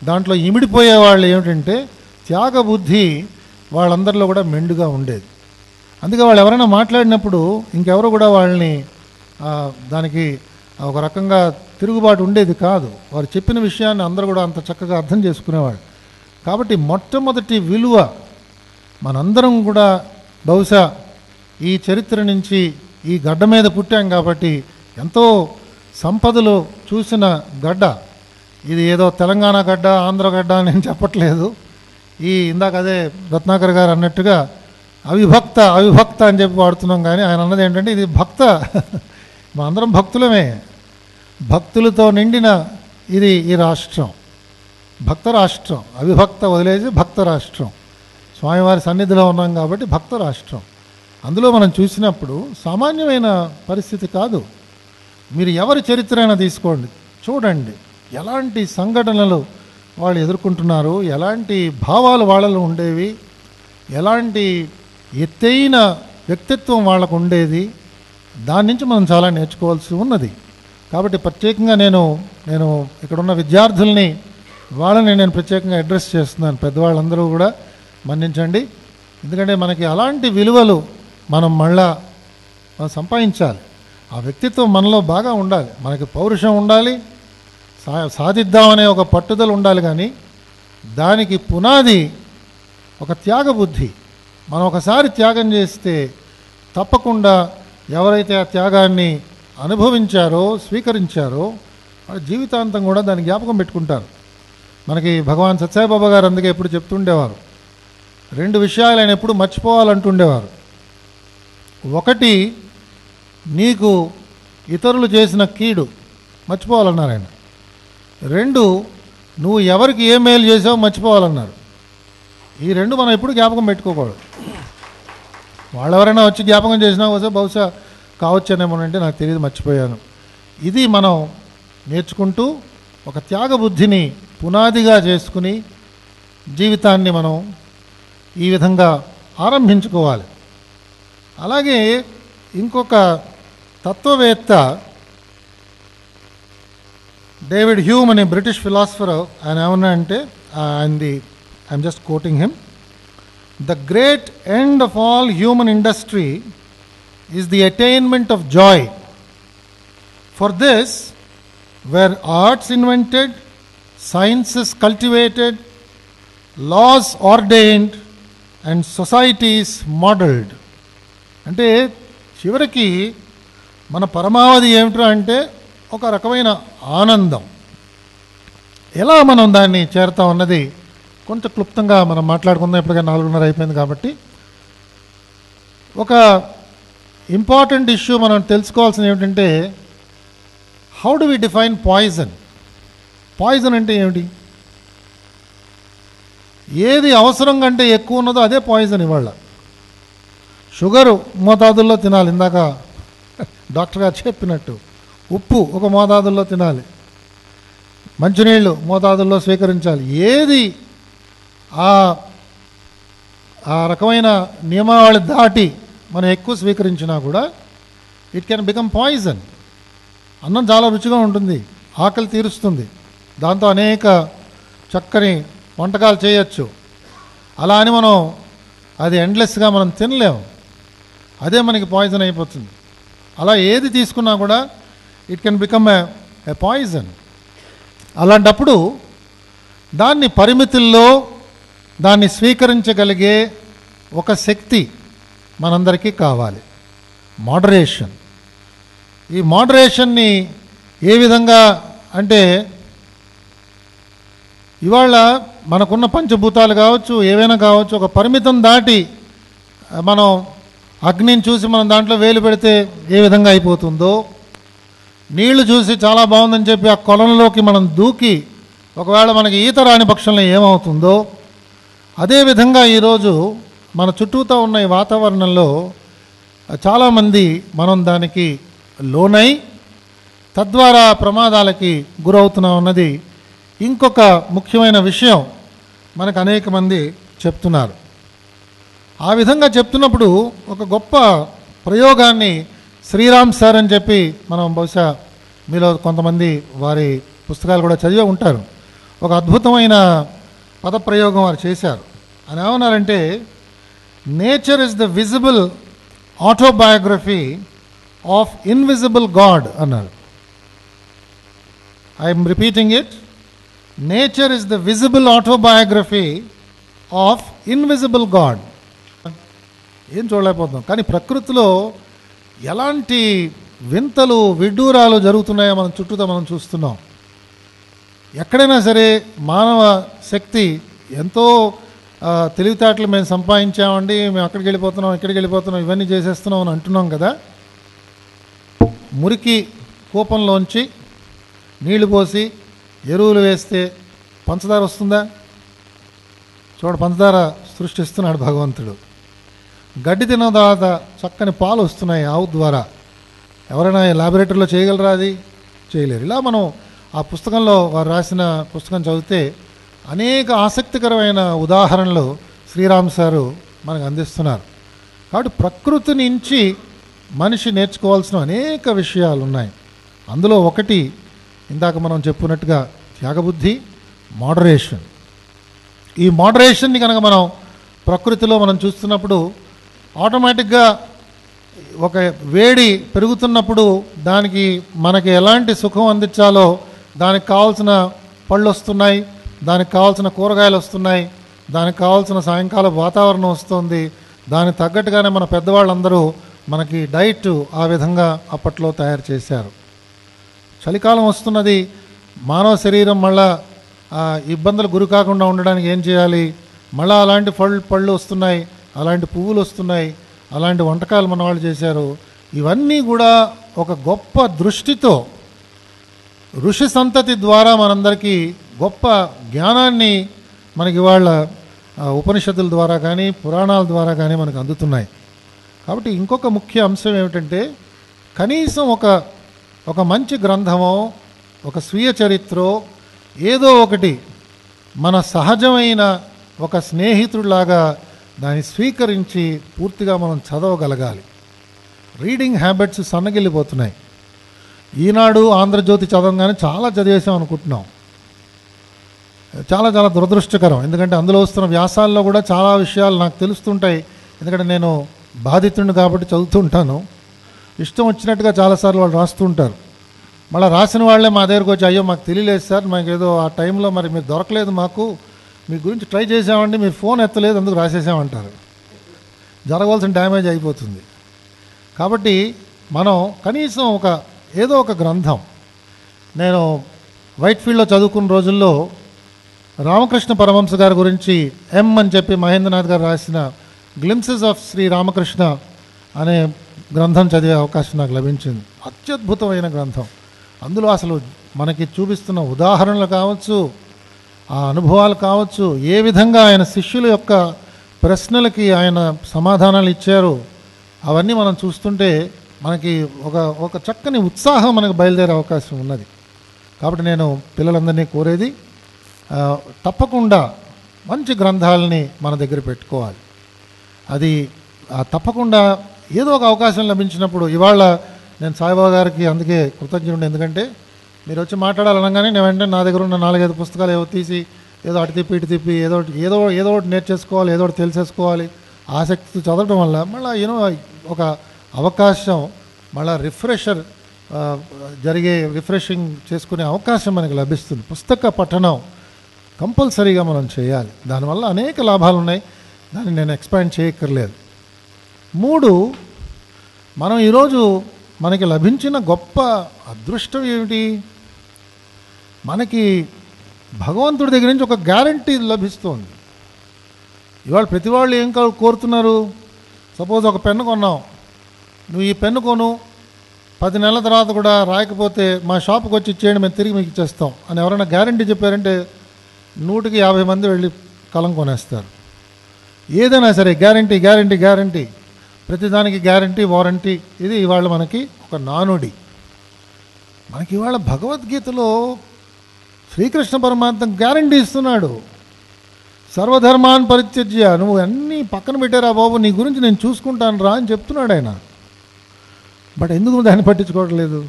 [SPEAKER 3] దాంట్లో ఇమిడిపోయే వాళ్ళు ఏమిటంటే త్యాగబుద్ధి వాళ్ళందరిలో కూడా మెండుగా ఉండేది. అందుకే వాళ్ళు ఎవరైనా మాట్లాడినప్పుడు ఇంకెవరు కూడా వాళ్ళని దానికి ఒక రకంగా తిరుగుబాటు ఉండేది కాదు. వారు చెప్పిన విషయాన్ని అందరూ కూడా అంత చక్కగా అర్థం చేసుకునేవాళ్ళు. కాబట్టి మొట్టమొదటి విలువ మనందరం కూడా బహుశా ఈ చరిత్ర నుంచి ఈ గడ్డ మీద పుట్టాం కాబట్టి ఎంతో సంపదలు చూసిన గడ్డ ఇది. ఏదో తెలంగాణ గడ్డ ఆంధ్ర గడ్డ అని నేను చెప్పట్లేదు. ఇందాక అదే రత్నాకర్ గారు అన్నట్టుగా అవిభక్త అని చెప్పి వాడుతున్నాం. కానీ ఆయన అన్నది ఏంటంటే ఇది భక్త, మా అందరం భక్తులమే, భక్తులతో నిండిన ఇది ఈ రాష్ట్రం, భక్త రాష్ట్రం. అవిభక్త వదిలేసి భక్త రాష్ట్రం. స్వామివారి సన్నిధిలో ఉన్నాం కాబట్టి భక్త రాష్ట్రం. అందులో మనం చూసినప్పుడు సామాన్యమైన పరిస్థితి కాదు. మీరు ఎవరి చరిత్ర అయినా తీసుకోండి, చూడండి ఎలాంటి సంఘటనలు వాళ్ళు ఎదుర్కొంటున్నారు, ఎలాంటి భావాలు వాళ్ళలో ఉండేవి, ఎలాంటి ఎత్తైన వ్యక్తిత్వం వాళ్ళకు ఉండేది. దాని నుంచి మనం చాలా నేర్చుకోవాల్సి ఉన్నది. కాబట్టి ప్రత్యేకంగా నేను ఇక్కడున్న విద్యార్థుల్ని వాళ్ళని నేను ప్రత్యేకంగా అడ్రస్ చేస్తున్నాను. పెద్దవాళ్ళందరూ కూడా మన్నించండి. ఎందుకంటే మనకి అలాంటి విలువలు మనం సంపాదించాలి. ఆ వ్యక్తిత్వం మనలో బాగా ఉండాలి, మనకి పౌరుషం ఉండాలి, సాధిద్దామనే ఒక పట్టుదల ఉండాలి. కానీ దానికి పునాది ఒక త్యాగబుద్ధి. మనం ఒకసారి త్యాగం చేస్తే తప్పకుండా ఎవరైతే ఆ త్యాగాన్ని అనుభవించారో స్వీకరించారో వాళ్ళ జీవితాంతం కూడా దాన్ని జ్ఞాపకం పెట్టుకుంటారు. మనకి భగవాన్ సత్యసాయిబాబా గారు అందుకే ఎప్పుడు చెప్తుండేవారు, 2 విషయాలు ఆయన ఎప్పుడు మర్చిపోవాలంటుండేవారు. ఒకటి, నీకు ఇతరులు చేసిన కీడు మర్చిపోవాలన్నారు ఆయన. 2, నువ్వు ఎవరికి ఏ మేలు చేసావో మర్చిపోవాలన్నారు. ఈ 2 మనం ఎప్పుడు జ్ఞాపకం పెట్టుకోకూడదు. వాళ్ళు ఎవరైనా వచ్చి జ్ఞాపకం చేసినా బహుశా కావచ్చేనేమోనంటే నాకు తెలియదు, మర్చిపోయాను. ఇది మనం నేర్చుకుంటూ ఒక త్యాగబుద్ధిని పునాదిగా చేసుకుని జీవితాన్ని మనం ఈ విధంగా ఆరంభించుకోవాలి. అలాగే ఇంకొక తత్వవేత్త డేవిడ్ హ్యూమ్ అనే బ్రిటిష్ ఫిలాసఫర్, ఆయన ఏమన్నా అంటే I'm just coating him, the great end of all human industry is the attainment of joy. For this were arts invented, sciences cultivated, laws ordained, and societies modeled. అంటే చివరికి మన పరమావధి ఏమిటో అంటే ఒక రకమైన ఆనందం. ఎలా మనం దాన్ని చేరుతాం అన్నది కొంచెం క్లుప్తంగా మనం మాట్లాడుకుందాం. ఇప్పటికే 4:30 అయిపోయింది కాబట్టి ఒక ఇంపార్టెంట్ ఇష్యూ మనం తెలుసుకోవాల్సింది ఏమిటంటే, how do we define poison? Poison అంటే ఏమిటి? ఏది అవసరం కంటే ఎక్కువ ఉన్నదో అదే పాయిజన్. ఇవాళ షుగరు మోతాదుల్లో తినాలి, ఇందాక డాక్టర్ గారు చెప్పినట్టు. ఉప్పు ఒక మోతాదుల్లో తినాలి, మంచినీళ్ళు మోతాదుల్లో స్వీకరించాలి. ఏది ఆ రకమైన నియమావళి దాటి మనం ఎక్కువ స్వీకరించినా కూడా ఇట్ కెన్ బికమ్ పాయిజన్. అన్నం చాలా రుచిగా ఉంటుంది, ఆకలి తీరుస్తుంది, దాంతో అనేక చక్కని వంటకాలు చేయొచ్చు. అలా అని మనం అది ఎండ్లెస్గా మనం తినలేము, అదే మనకి పాయిజన్ అయిపోతుంది. అలా ఏది తీసుకున్నా కూడా it can become a poison. అలాంటప్పుడు దాన్ని పరిమితుల్లో దాన్ని స్వీకరించగలిగే ఒక శక్తి మనందరికీ కావాలి, మోడరేషన్. ఈ మోడరేషన్ని ఏ విధంగా అంటే, ఇవాళ మనకున్న పంచభూతాలు కావచ్చు, ఏవైనా కావచ్చు, ఒక పరిమితం దాటి మనం అగ్నిని చూసి మనం దాంట్లో వేలు పెడితే ఏ విధంగా అయిపోతుందో, నీళ్లు చూసి చాలా బాగుందని చెప్పి ఆ కొలంలోకి మనం దూకి ఒకవేళ మనకి ఈత రాని పక్షంలో ఏమవుతుందో, అదేవిధంగా ఈరోజు మన చుట్టూతో ఉన్న ఈ వాతావరణంలో చాలామంది మనం దానికి లోనై తద్వారా ప్రమాదాలకి గురవుతున్నాం అన్నది ఇంకొక ముఖ్యమైన విషయం మనకు అనేక మంది చెప్తున్నారు. ఆ విధంగా చెప్తున్నప్పుడు ఒక గొప్ప ప్రయోగాన్ని శ్రీరామ్ సార్ అని చెప్పి మనం బహుశా మీలో కొంతమంది వారి పుస్తకాలు కూడా చదివే ఉంటారు. ఒక అద్భుతమైన పదప్రయోగం వారు చేశారు. అని ఏమన్నారంటే, nature is the visible autobiography of invisible God అన్నారు. I'm repeating it. Nature is the visible autobiography of invisible God. ఏం చూడలేకపోతున్నాం, కానీ ప్రకృతిలో ఎలాంటి వింతలు విడ్డూరాలు జరుగుతున్నాయో మనం చుట్టూతో మనం చూస్తున్నాం. ఎక్కడైనా సరే మానవ శక్తి ఎంతో తెలివితేటలు మేము సంపాదించామండి, మేము అక్కడికి వెళ్ళిపోతున్నాం, ఇక్కడికి వెళ్ళిపోతున్నాం, ఇవన్నీ చేసేస్తున్నాం అని అంటున్నాం కదా. మురికి కూపంలోంచి నీళ్లు పోసి ఎరువులు వేస్తే పంచదార వస్తుందా? చూడ, పంచదార సృష్టిస్తున్నాడు భగవంతుడు. గడ్డి తిన్న తర్వాత చక్కని పాలు వస్తున్నాయి ఆవు ద్వారా. ఎవరైనా ల్యాబొరేటరీలో చేయగలరా? అది చేయలేరు. ఇలా మనం ఆ పుస్తకంలో వారు రాసిన పుస్తకం చదివితే అనేక ఆసక్తికరమైన ఉదాహరణలు శ్రీరామ్ సారు మనకు అందిస్తున్నారు. కాబట్టి ప్రకృతి నుంచి మనిషి నేర్చుకోవాల్సిన అనేక విషయాలు ఉన్నాయి. అందులో ఒకటి ఇందాక మనం చెప్పుకున్నట్టుగా త్యాగబుద్ధి, మోడరేషన్. ఈ మోడరేషన్ని కనుక మనం ప్రకృతిలో మనం చూస్తున్నప్పుడు ఆటోమేటిక్గా ఒక వేడి పెరుగుతున్నప్పుడు దానికి మనకి ఎలాంటి సుఖం అందించాలో దానికి కావాల్సిన పళ్ళు వస్తున్నాయి, దానికి కావాల్సిన కూరగాయలు వస్తున్నాయి, దానికి కావాల్సిన సాయంకాల వాతావరణం వస్తుంది. దానికి తగ్గట్టుగానే మన పెద్దవాళ్ళందరూ మనకి డైట్ ఆ విధంగా అప్పట్లో తయారు చేశారు. చలికాలం వస్తున్నది, మానవ శరీరం మళ్ళా ఇబ్బందులు గురి కాకుండా ఉండడానికి ఏం చేయాలి? మళ్ళీ అలాంటి పళ్ళు వస్తున్నాయి, అలాంటి పువ్వులు వస్తున్నాయి, అలాంటి వంటకాలు మన వాళ్ళు చేశారు. ఇవన్నీ కూడా ఒక గొప్ప దృష్టితో ఋషి సంతతి ద్వారా మనందరికీ గొప్ప జ్ఞానాన్ని మనకి వాళ్ళ ఉపనిషత్తుల ద్వారా కానీ పురాణాల ద్వారా కానీ మనకు అందుతున్నాయి. కాబట్టి ఇంకొక ముఖ్య అంశం ఏమిటంటే, కనీసం ఒక మంచి గ్రంథమో ఒక స్వీయ చరిత్రో ఏదో ఒకటి మన సహజమైన ఒక స్నేహితుడిలాగా దాన్ని స్వీకరించి పూర్తిగా మనం చదవగలగాలి. రీడింగ్ హ్యాబిట్స్ సన్నగిల్లిపోతున్నాయి. ఈనాడు, ఆంధ్రజ్యోతి చదవగానే చాలా చదివేసాం అనుకుంటున్నాం. చాలా చాలా దురదృష్టకరం. ఎందుకంటే అందులో వస్తున్న వ్యాసాల్లో కూడా చాలా విషయాలు నాకు తెలుస్తుంటాయి. ఎందుకంటే నేను బాధితుడిని కాబట్టి చదువుతుంటాను. ఇష్టం వచ్చినట్టుగా చాలాసార్లు వాళ్ళు రాస్తూ ఉంటారు. మళ్ళీ రాసిన వాళ్ళే మా దగ్గరకు వచ్చి, అయ్యో మాకు తెలియలేదు సార్, మాకు ఏదో ఆ టైంలో మరి మీరు దొరకలేదు, మాకు మీ గురించి ట్రై చేసామండి, మీరు ఫోన్ ఎత్తలేదు, అందుకు రాసేసామంటారు. జరగవలసిన డ్యామేజ్ అయిపోతుంది. కాబట్టి మనం కనీసం ఏదో ఒక గ్రంథం, నేను వైట్ఫీల్డ్లో చదువుకున్న రోజుల్లో రామకృష్ణ పరమహంస గారి గురించి అని చెప్పి మహేంద్రనాథ్ గారు రాసిన గ్లింప్సెస్ ఆఫ్ శ్రీ రామకృష్ణ అనే గ్రంథం చదివే అవకాశం నాకు లభించింది. అత్యద్భుతమైన గ్రంథం. అందులో అసలు మనకి చూపిస్తున్న ఉదాహరణలు కావచ్చు, ఆ అనుభవాలు కావచ్చు, ఏ విధంగా ఆయన శిష్యుల యొక్క ప్రశ్నలకి ఆయన సమాధానాలు ఇచ్చారు, అవన్నీ మనం చూస్తుంటే మనకి ఒక చక్కని ఉత్సాహం మనకు బయలుదేరే అవకాశం ఉన్నది. కాబట్టి నేను పిల్లలందరినీ కోరేది, తప్పకుండా మంచి గ్రంథాలని మన దగ్గర పెట్టుకోవాలి. అది తప్పకుండా ఏదో ఒక అవకాశం లభించినప్పుడు, ఇవాళ నేను సాయిబాబా గారికి అందుకే కృతజ్ఞుడు. ఎందుకంటే మీరు వచ్చి మాట్లాడాలనగానే నేను వెంటనే నా దగ్గర ఉన్న 4-5 పుస్తకాలు ఏవో తీసి ఏదో అటు తిప్పి ఇటు తిప్పి ఏదో ఒకటి నేర్చేసుకోవాలి, ఏదో ఒకటి తెలిసేసుకోవాలి ఆసక్తితో చదవడం వల్ల మళ్ళీ ఒక అవకాశం, మళ్ళీ రిఫ్రెషింగ్ చేసుకునే అవకాశం మనకు లభిస్తుంది. పుస్తక పఠనం కంపల్సరీగా మనం చేయాలి. దానివల్ల అనేక లాభాలు ఉన్నాయి, దాన్ని నేను ఎక్స్పాండ్ చేయక్కర్లేదు. 3, మనం ఈరోజు మనకి లభించిన గొప్ప అదృష్టం ఏమిటి? మనకి భగవంతుడి దగ్గర నుంచి ఒక గ్యారంటీ లభిస్తుంది. ఇవాళ ప్రతి వాళ్ళు ఏం కోరుతున్నారు? సపోజ్ ఒక పెన్ను కొన్నాం, నువ్వు ఈ పెన్ను కొను, 10 నెలల తర్వాత కూడా రాయకపోతే మా షాప్కి వచ్చి ఇచ్చేయండి, మేము తిరిగి మీకు ఇచ్చేస్తాం అని ఎవరైనా గ్యారంటీ చెప్పారంటే 100కి 50 మంది వెళ్ళి కలం కొనేస్తారు. ఏదైనా సరే గ్యారంటీ గ్యారంటీ గ్యారంటీ, ప్రతిదానికి గ్యారంటీ వారంటీ, ఇది ఇవాళ మనకి ఒక నానుడి. మనకి ఇవాళ భగవద్గీతలో శ్రీకృష్ణ పరమాత్మ గ్యారంటీ ఇస్తున్నాడు. సర్వధర్మాన్ పరిత్యజ్య, నువ్వు అన్నీ పక్కన పెట్టారా బాబు, నీ గురించి నేను చూసుకుంటాను రా అని చెప్తున్నాడు ఆయన. బట్ ఎందుకు దాన్ని పట్టించుకోవట్లేదు?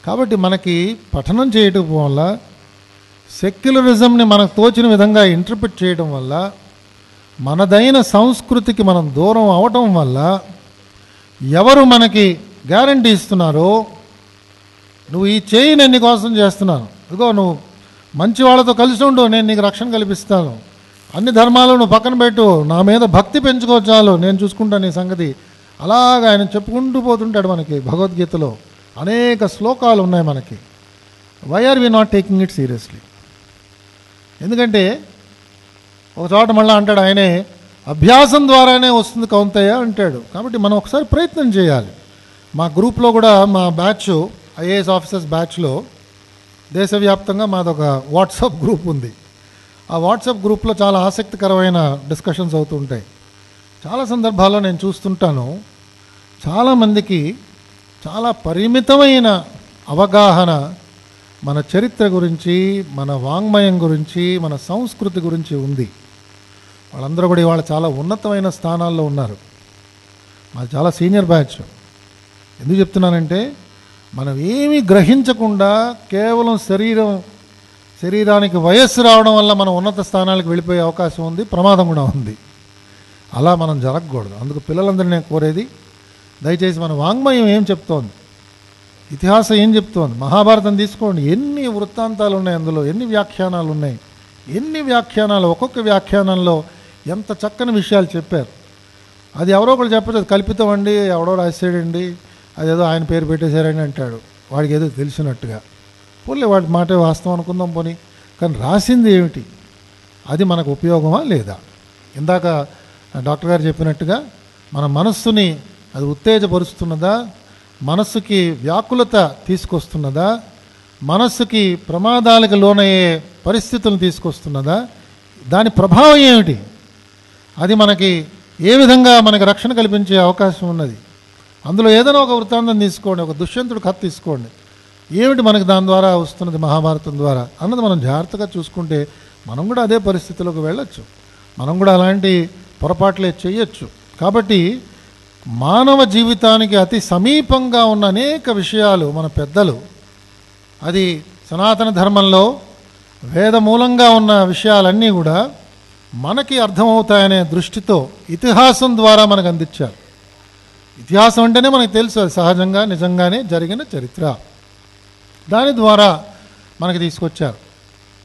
[SPEAKER 3] కాబట్టి మనకి పఠనం చేయటం వల్ల, సెక్యులరిజంని మనకు తోచిన విధంగా ఇంటర్ప్రిట్ చేయడం వల్ల, మనదైన సంస్కృతికి మనం దూరం అవటం వల్ల, ఎవరు మనకి గ్యారంటీ ఇస్తున్నారో, నువ్వు ఈ చేయి నేను నీ కోసం చేస్తున్నాను, ఇదిగో నువ్వు మంచి వాళ్ళతో కలిసి ఉండు, నేను నీకు రక్షణ కల్పిస్తాను, అన్ని ధర్మాలను నువ్వు పక్కన పెట్టు, నా మీద భక్తి పెంచుకో చాలు, నేను చూసుకుంటాను నీ సంగతి, అలాగా ఆయన చెప్పుకుంటూ పోతుంటాడు. మనకి భగవద్గీతలో అనేక శ్లోకాలు ఉన్నాయి మనకి. Why are we not taking it seriously? ఎందుకంటే ఒక చోట మళ్ళీ అంటాడు ఆయనే, అభ్యాసం ద్వారానే వస్తుంది కౌంతయ్య అంటాడు. కాబట్టి మనం ఒకసారి ప్రయత్నం చేయాలి. మా గ్రూప్లో కూడా, మా బ్యాచ్ ఐఏఎస్ ఆఫీసర్స్ బ్యాచ్లో దేశవ్యాప్తంగా మాదొక వాట్సాప్ గ్రూప్ ఉంది. ఆ వాట్సాప్ గ్రూప్లో చాలా ఆసక్తికరమైన డిస్కషన్స్ అవుతూ ఉంటాయి. చాలా సందర్భాల్లో నేను చూస్తుంటాను, చాలామందికి చాలా పరిమితమైన అవగాహన మన చరిత్ర గురించి, మన వాంగ్మయం గురించి, మన సంస్కృతి గురించి ఉంది. వాళ్ళందరూ కూడా ఇవాళ చాలా ఉన్నతమైన స్థానాల్లో ఉన్నారు. మాది చాలా సీనియర్ బ్యాచ్. ఎందుకు చెప్తున్నానంటే, మనం ఏమీ గ్రహించకుండా కేవలం శరీరానికి వయస్సు రావడం వల్ల మనం ఉన్నత స్థానాలకు వెళ్ళిపోయే అవకాశం ఉంది, ప్రమాదం కూడా ఉంది. అలా మనం జరగకూడదు. అందుకు పిల్లలందరినీ నేను కోరేది, దయచేసి మన వాంగ్మయం ఏం చెప్తోంది, ఇతిహాసం ఏం చెప్తోంది, మహాభారతం తీసుకోండి, ఎన్ని వృత్తాంతాలు ఉన్నాయి, అందులో ఎన్ని వ్యాఖ్యానాలు ఉన్నాయి, ఎన్ని వ్యాఖ్యానాలు, ఒక్కొక్క వ్యాఖ్యానంలో ఎంత చక్కని విషయాలు చెప్పారు. అది ఎవరో ఒకరు చెప్పచ్చు, అది కల్పితం అండి, ఎవడో రాసాడండి, అదేదో ఆయన పేరు పెట్టేశారని అంటాడు, వాడికి ఏదో తెలిసినట్టుగా. పోలే వాడి మాట వాస్తవం అనుకుందాం పోనీ, కానీ రాసింది ఏమిటి, అది మనకు ఉపయోగమా లేదా? ఇందాక డాక్టర్ గారు చెప్పినట్టుగా మన మనస్సుని అది ఉత్తేజపరుస్తున్నదా, మనస్సుకి వ్యాకులత తీసుకొస్తున్నదా, మనస్సుకి ప్రమాదాలకు లోనయ్యే పరిస్థితులను తీసుకొస్తున్నదా, దాని ప్రభావం ఏమిటి, అది మనకి ఏ విధంగా మనకి రక్షణ కల్పించే అవకాశం ఉన్నది. అందులో ఏదైనా ఒక వృత్తాంతం తీసుకోండి, ఒక దుష్యంతుడు కథ తీసుకోండి, ఏమిటి మనకి దాని ద్వారా వస్తున్నది, మహాభారతం ద్వారా అన్నది మనం జాగ్రత్తగా చూసుకుంటే మనం కూడా అదే పరిస్థితిలోకి వెళ్ళొచ్చు, మనం కూడా అలాంటి పొరపాట్లే చేయొచ్చు. కాబట్టి మానవ జీవితానికి అతి సమీపంగా ఉన్న అనేక విషయాలు మన పెద్దలు, అది సనాతన ధర్మంలో వేదమూలంగా ఉన్న విషయాలన్నీ కూడా మనకి అర్థమవుతాయనే దృష్టితో ఇతిహాసం ద్వారా మనకు అందించారు. ఇతిహాసం అంటేనే మనకు తెలుసు అది సహజంగా నిజంగానే జరిగిన చరిత్ర. దాని ద్వారా మనకి తీసుకొచ్చారు.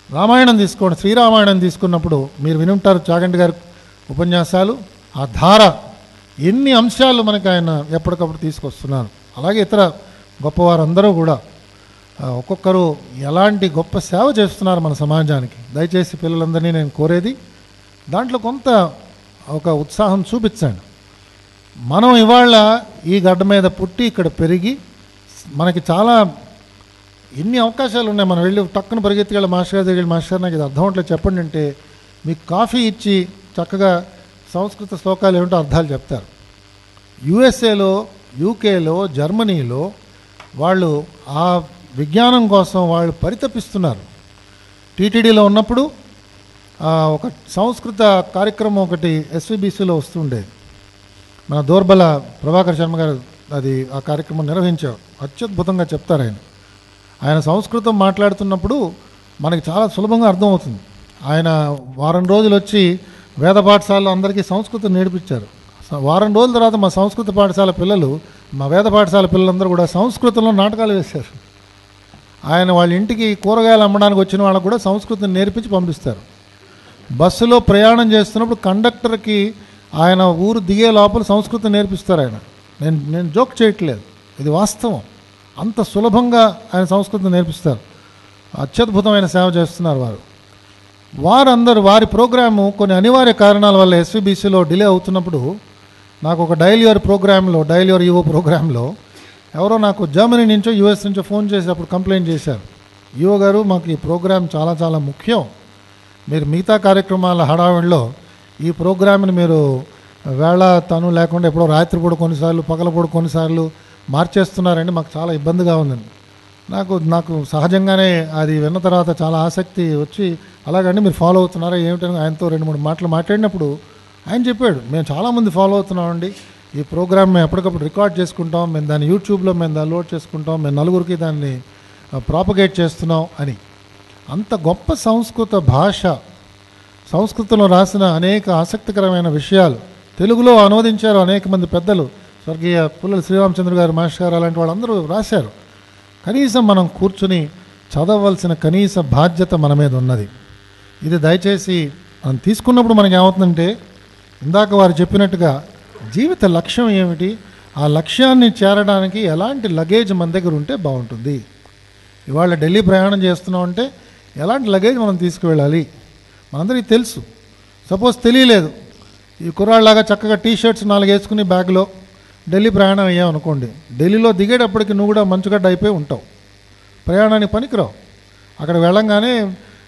[SPEAKER 3] రామాయణం తీసుకోండి, శ్రీరామాయణం తీసుకున్నప్పుడు మీరు వినుంటారు చాగంటి గారి ఉపన్యాసాలు. ఆ ధార ఎన్ని అంశాలు మనకి ఆయన ఎప్పటికప్పుడు తీసుకొస్తున్నారు. అలాగే ఇతర గొప్పవారందరూ కూడా ఒక్కొక్కరు ఎలాంటి గొప్ప సేవ చేస్తున్నారు మన సమాజానికి. దయచేసి పిల్లలందరినీ నేను కోరేది దాంట్లో కొంత ఒక ఉత్సాహం చూపించండి. మనం ఇవాళ ఈ గడ్డ మీద పుట్టి ఇక్కడ పెరిగి మనకి చాలా ఎన్ని అవకాశాలు ఉన్నాయి. మనం వెళ్ళి టక్కున పరిగెత్తుకెళ్ళి మాస్టర్ గారి దగ్గర మాస్టర్ నాకు ఇది అర్థం అవట్లేదు చెప్పండి అంటే మీకు కాఫీ ఇచ్చి చక్కగా సంస్కృత శ్లోకాలు ఏమిటో అర్థాలు చెప్తారు. యుఎస్ఏలో, యూకేలో, జర్మనీలో వాళ్ళు ఆ విజ్ఞానం కోసం వాళ్ళు పరితపిస్తున్నారు. టీటీడీలో ఉన్నప్పుడు ఒక సంస్కృత కార్యక్రమం ఒకటి ఎస్విబిసిలో వస్తుండేది. మన దోర్బల ప్రభాకర్ శర్మ గారు అది ఆ కార్యక్రమం నిర్వహించారు. అత్యద్భుతంగా చెప్తారు ఆయన సంస్కృతం మాట్లాడుతున్నప్పుడు మనకి చాలా సులభంగా అర్థమవుతుంది. ఆయన వారం రోజులు వచ్చి వేద పాఠశాలలో అందరికీ సంస్కృతం నేర్పించారు. వారం రోజుల తర్వాత మా సంస్కృత పాఠశాల పిల్లలు, మా వేద పాఠశాల పిల్లలందరూ కూడా సంస్కృతంలో నాటకాలు వేశారు. ఆయన వాళ్ళ ఇంటికి కూరగాయలు అమ్మడానికి వచ్చిన వాళ్ళకు కూడా సంస్కృతం నేర్పించి పంపిస్తారు. బస్సులో ప్రయాణం చేస్తున్నప్పుడు కండక్టర్కి ఆయన ఊరు దిగే లోపల సంస్కృతం నేర్పిస్తారు. నేను జోక్ చేయట్లేదు, ఇది వాస్తవం. అంత సులభంగా ఆయన సంస్కృతం నేర్పిస్తారు. అత్యద్భుతమైన సేవ చేస్తున్నారు వారందరూ. వారి ప్రోగ్రాము కొన్ని అనివార్య కారణాల వల్ల ఎస్విబిసిలో డిలే అవుతున్నప్పుడు నాకు ఒక డైల్ యువర్ ప్రోగ్రాంలో, డైల్ యువర్ యువో ప్రోగ్రాంలో ఎవరో నాకు జర్మనీ నుంచో యూఎస్ నుంచో ఫోన్ చేసి అప్పుడు కంప్లైంట్ చేశారు. యువో గారు మాకు ఈ ప్రోగ్రాం చాలా చాలా ముఖ్యం, మీరు మిగతా కార్యక్రమాల హడావిడిలో ఈ ప్రోగ్రామ్ని మీరు వేళ తను లేకుండా ఎప్పుడో రాత్రిపూట కొన్నిసార్లు పగలపూట కొన్నిసార్లు మార్చేస్తున్నారండి, మాకు చాలా ఇబ్బందిగా ఉందండి. నాకు సహజంగానే అది విన్న తర్వాత చాలా ఆసక్తి వచ్చి అలాగండి మీరు ఫాలో అవుతున్నారా ఏమిటని ఆయనతో 2-3 మాటలు మాట్లాడినప్పుడు ఆయన చెప్పాడు, మేము చాలామంది ఫాలో అవుతున్నామండి, ఈ ప్రోగ్రామ్ మేము ఎప్పటికప్పుడు రికార్డ్ చేసుకుంటాం, మేము దాన్ని యూట్యూబ్లో మేము దాన్ని లోడ్ చేసుకుంటాం, మేము నలుగురికి దాన్ని ప్రాపగేట్ చేస్తున్నాం అని. అంత గొప్ప సంస్కృత భాష, సంస్కృతంలో రాసిన అనేక ఆసక్తికరమైన విషయాలు తెలుగులో అనువదించారు అనేక మంది పెద్దలు. స్వర్గీయ పుల్లల శ్రీరామచంద్ర గారు, మాస్టర్ గారు అలాంటి వాళ్ళందరూ రాశారు. కనీసం మనం కూర్చుని చదవవలసిన కనీస బాధ్యత మన మీద ఉన్నది. ఇది దయచేసి మనం తీసుకున్నప్పుడు మనకి ఏమవుతుందంటే ఇందాక వారు చెప్పినట్టుగా జీవిత లక్ష్యం ఏమిటి, ఆ లక్ష్యాన్ని చేరడానికి ఎలాంటి లగేజ్ మన దగ్గర ఉంటే బాగుంటుంది. ఇవాళ ఢిల్లీ ప్రయాణం చేస్తున్నామంటే ఎలాంటి లగేజ్ మనం తీసుకువెళ్ళాలి మనందరికీ తెలుసు. సపోజ్ తెలియలేదు, ఈ కుర్రాళ్ళలాగా చక్కగా టీ-షర్ట్స్ 4 వేసుకుని బ్యాగ్లో ఢిల్లీ ప్రయాణం అయ్యామనుకోండి, ఢిల్లీలో దిగేటప్పటికి నువ్వు కూడా మంచుగడ్డ అయిపోయి ఉంటావు, ప్రయాణానికి పనికిరావు. అక్కడ వెళ్ళంగానే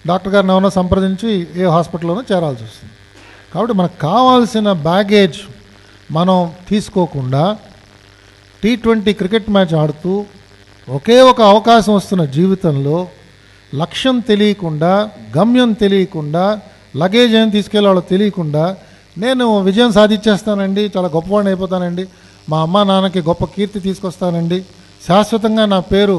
[SPEAKER 3] డాక్టర్ గారిని ఎవరో సంప్రదించి ఏ హాస్పిటల్లోనో చేరాల్సి వస్తుంది. కాబట్టి మనకు కావాల్సిన బ్యాగేజ్ మనం తీసుకోకుండా T20 క్రికెట్ మ్యాచ్ ఆడుతూ ఒకే ఒక అవకాశం వస్తున్న జీవితంలో లక్ష్యం తెలియకుండా, గమ్యం తెలియకుండా, లగేజ్ ఏం తీసుకెళ్ళాలో తెలియకుండా నేను విజయం సాధించేస్తానండి, చాలా గొప్పవాడిని అయిపోతానండి, మా అమ్మ నాన్నకి గొప్ప కీర్తి తీసుకొస్తానండి, శాశ్వతంగా నా పేరు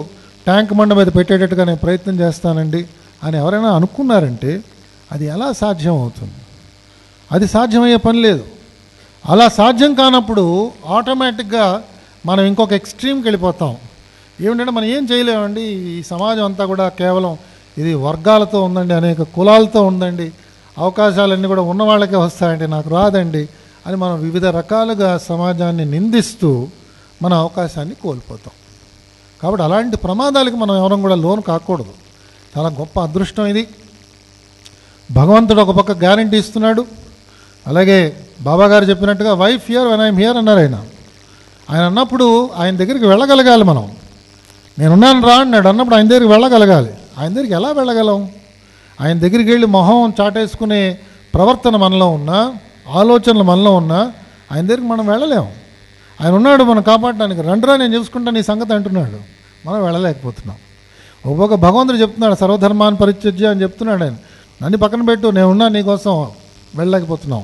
[SPEAKER 3] ట్యాంక్ మండ మీద పెట్టేటట్టుగా నేను ప్రయత్నం చేస్తానండి అని ఎవరైనా అనుకున్నారంటే అది ఎలా సాధ్యం అవుతుంది? అది సాధ్యమయ్యే పని లేదు. అలా సాధ్యం కానప్పుడు ఆటోమేటిక్గా మనం ఇంకొక ఎక్స్ట్రీమ్కి వెళ్ళిపోతాం. ఏమిటంటే మనం ఏం చేయలేమండి, ఈ సమాజం అంతా కూడా కేవలం ఇది వర్గాలతో ఉందండి, అనేక కులాలతో ఉందండి, అవకాశాలన్నీ కూడా ఉన్న వాళ్ళకే వస్తాయండి, నాకు రాదండి అని మనం వివిధ రకాలుగా సమాజాన్ని నిందిస్తూ మన అవకాశాన్ని కోల్పోతాం. కాబట్టి అలాంటి ప్రమాదాలకి మనం ఎవరం కూడా లోను కాకూడదు. చాలా గొప్ప అదృష్టం ఇది. భగవంతుడు ఒక పక్క గ్యారంటీ ఇస్తున్నాడు. అలాగే బాబా గారు చెప్పినట్టుగా wife here when I'm here అన్నారు ఆయన అన్నప్పుడు ఆయన దగ్గరికి వెళ్ళగలగాలి. మనం నేనున్నాను రా అన్నాడు అన్నప్పుడు ఆయన దగ్గరికి వెళ్ళగలగాలి. ఆయన దగ్గరికి ఎలా వెళ్ళగలం? ఆయన దగ్గరికి వెళ్ళి మొహం చాటేసుకునే ప్రవర్తన మనలో ఉన్నా, ఆలోచనలు మనలో ఉన్నా ఆయన దగ్గరికి మనం వెళ్ళలేము. ఆయన ఉన్నాడు మనం కాపాడడానికి, రండిరా నేను చూసుకుంటాను ఈ సంగతి అంటున్నాడు, మనం వెళ్ళలేకపోతున్నాం. ఒక్కొక్క భగవంతుడు చెప్తున్నాడు సర్వధర్మాన్ని పరిత్యజ్య అని చెప్తున్నాడు. ఆయన నన్ను పక్కన పెట్టు, నేను ఉన్నా నీకోసం, వెళ్ళలేకపోతున్నాం.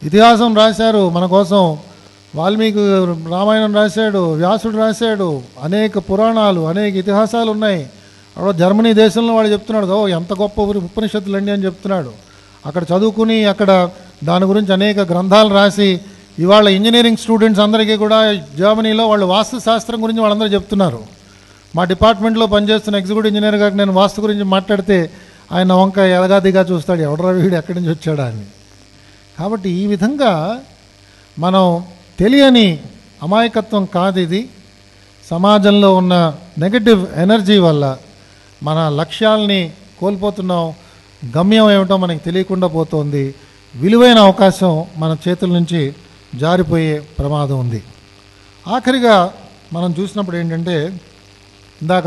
[SPEAKER 3] ఇతిహాసం రాశారు మన కోసం, వాల్మీకి రామాయణం రాశాడు, వ్యాసుడు రాశాడు, అనేక పురాణాలు, అనేక ఇతిహాసాలు ఉన్నాయి. అక్కడ జర్మనీ దేశంలో వాడు చెప్తున్నాడు, ఓ ఎంత గొప్ప ఉపనిషత్తులండి అని చెప్తున్నాడు. అక్కడ చదువుకుని అక్కడ దాని గురించి అనేక గ్రంథాలు రాసి ఇవాళ ఇంజనీరింగ్ స్టూడెంట్స్ అందరికీ కూడా జర్మనీలో వాళ్ళు వాస్తు శాస్త్రం గురించి వాళ్ళందరూ చెప్తున్నారు. మా డిపార్ట్మెంట్లో పనిచేస్తున్న ఎగ్జిక్యూటివ్ ఇంజనీర్ గారికి నేను వాస్తు గురించి మాట్లాడితే ఆయన వంక ఎలగాదిగా చూస్తాడు, ఎవడరా వీడు ఎక్కడి నుంచి వచ్చాడా అని. కాబట్టి ఈ విధంగా మనం తెలియని అమాయకత్వం కాదు ఇది. సమాజంలో ఉన్న నెగటివ్ ఎనర్జీ వల్ల మన లక్ష్యాల్ని కోల్పోతున్నాం, గమ్యం ఏమిటో మనకి తెలియకుండా పోతుంది, విలువైన అవకాశం మన చేతుల నుంచి జారిపోయే ప్రమాదం ఉంది. ఆఖరిగా మనం చూసినప్పుడు ఏంటంటే, ఇందాక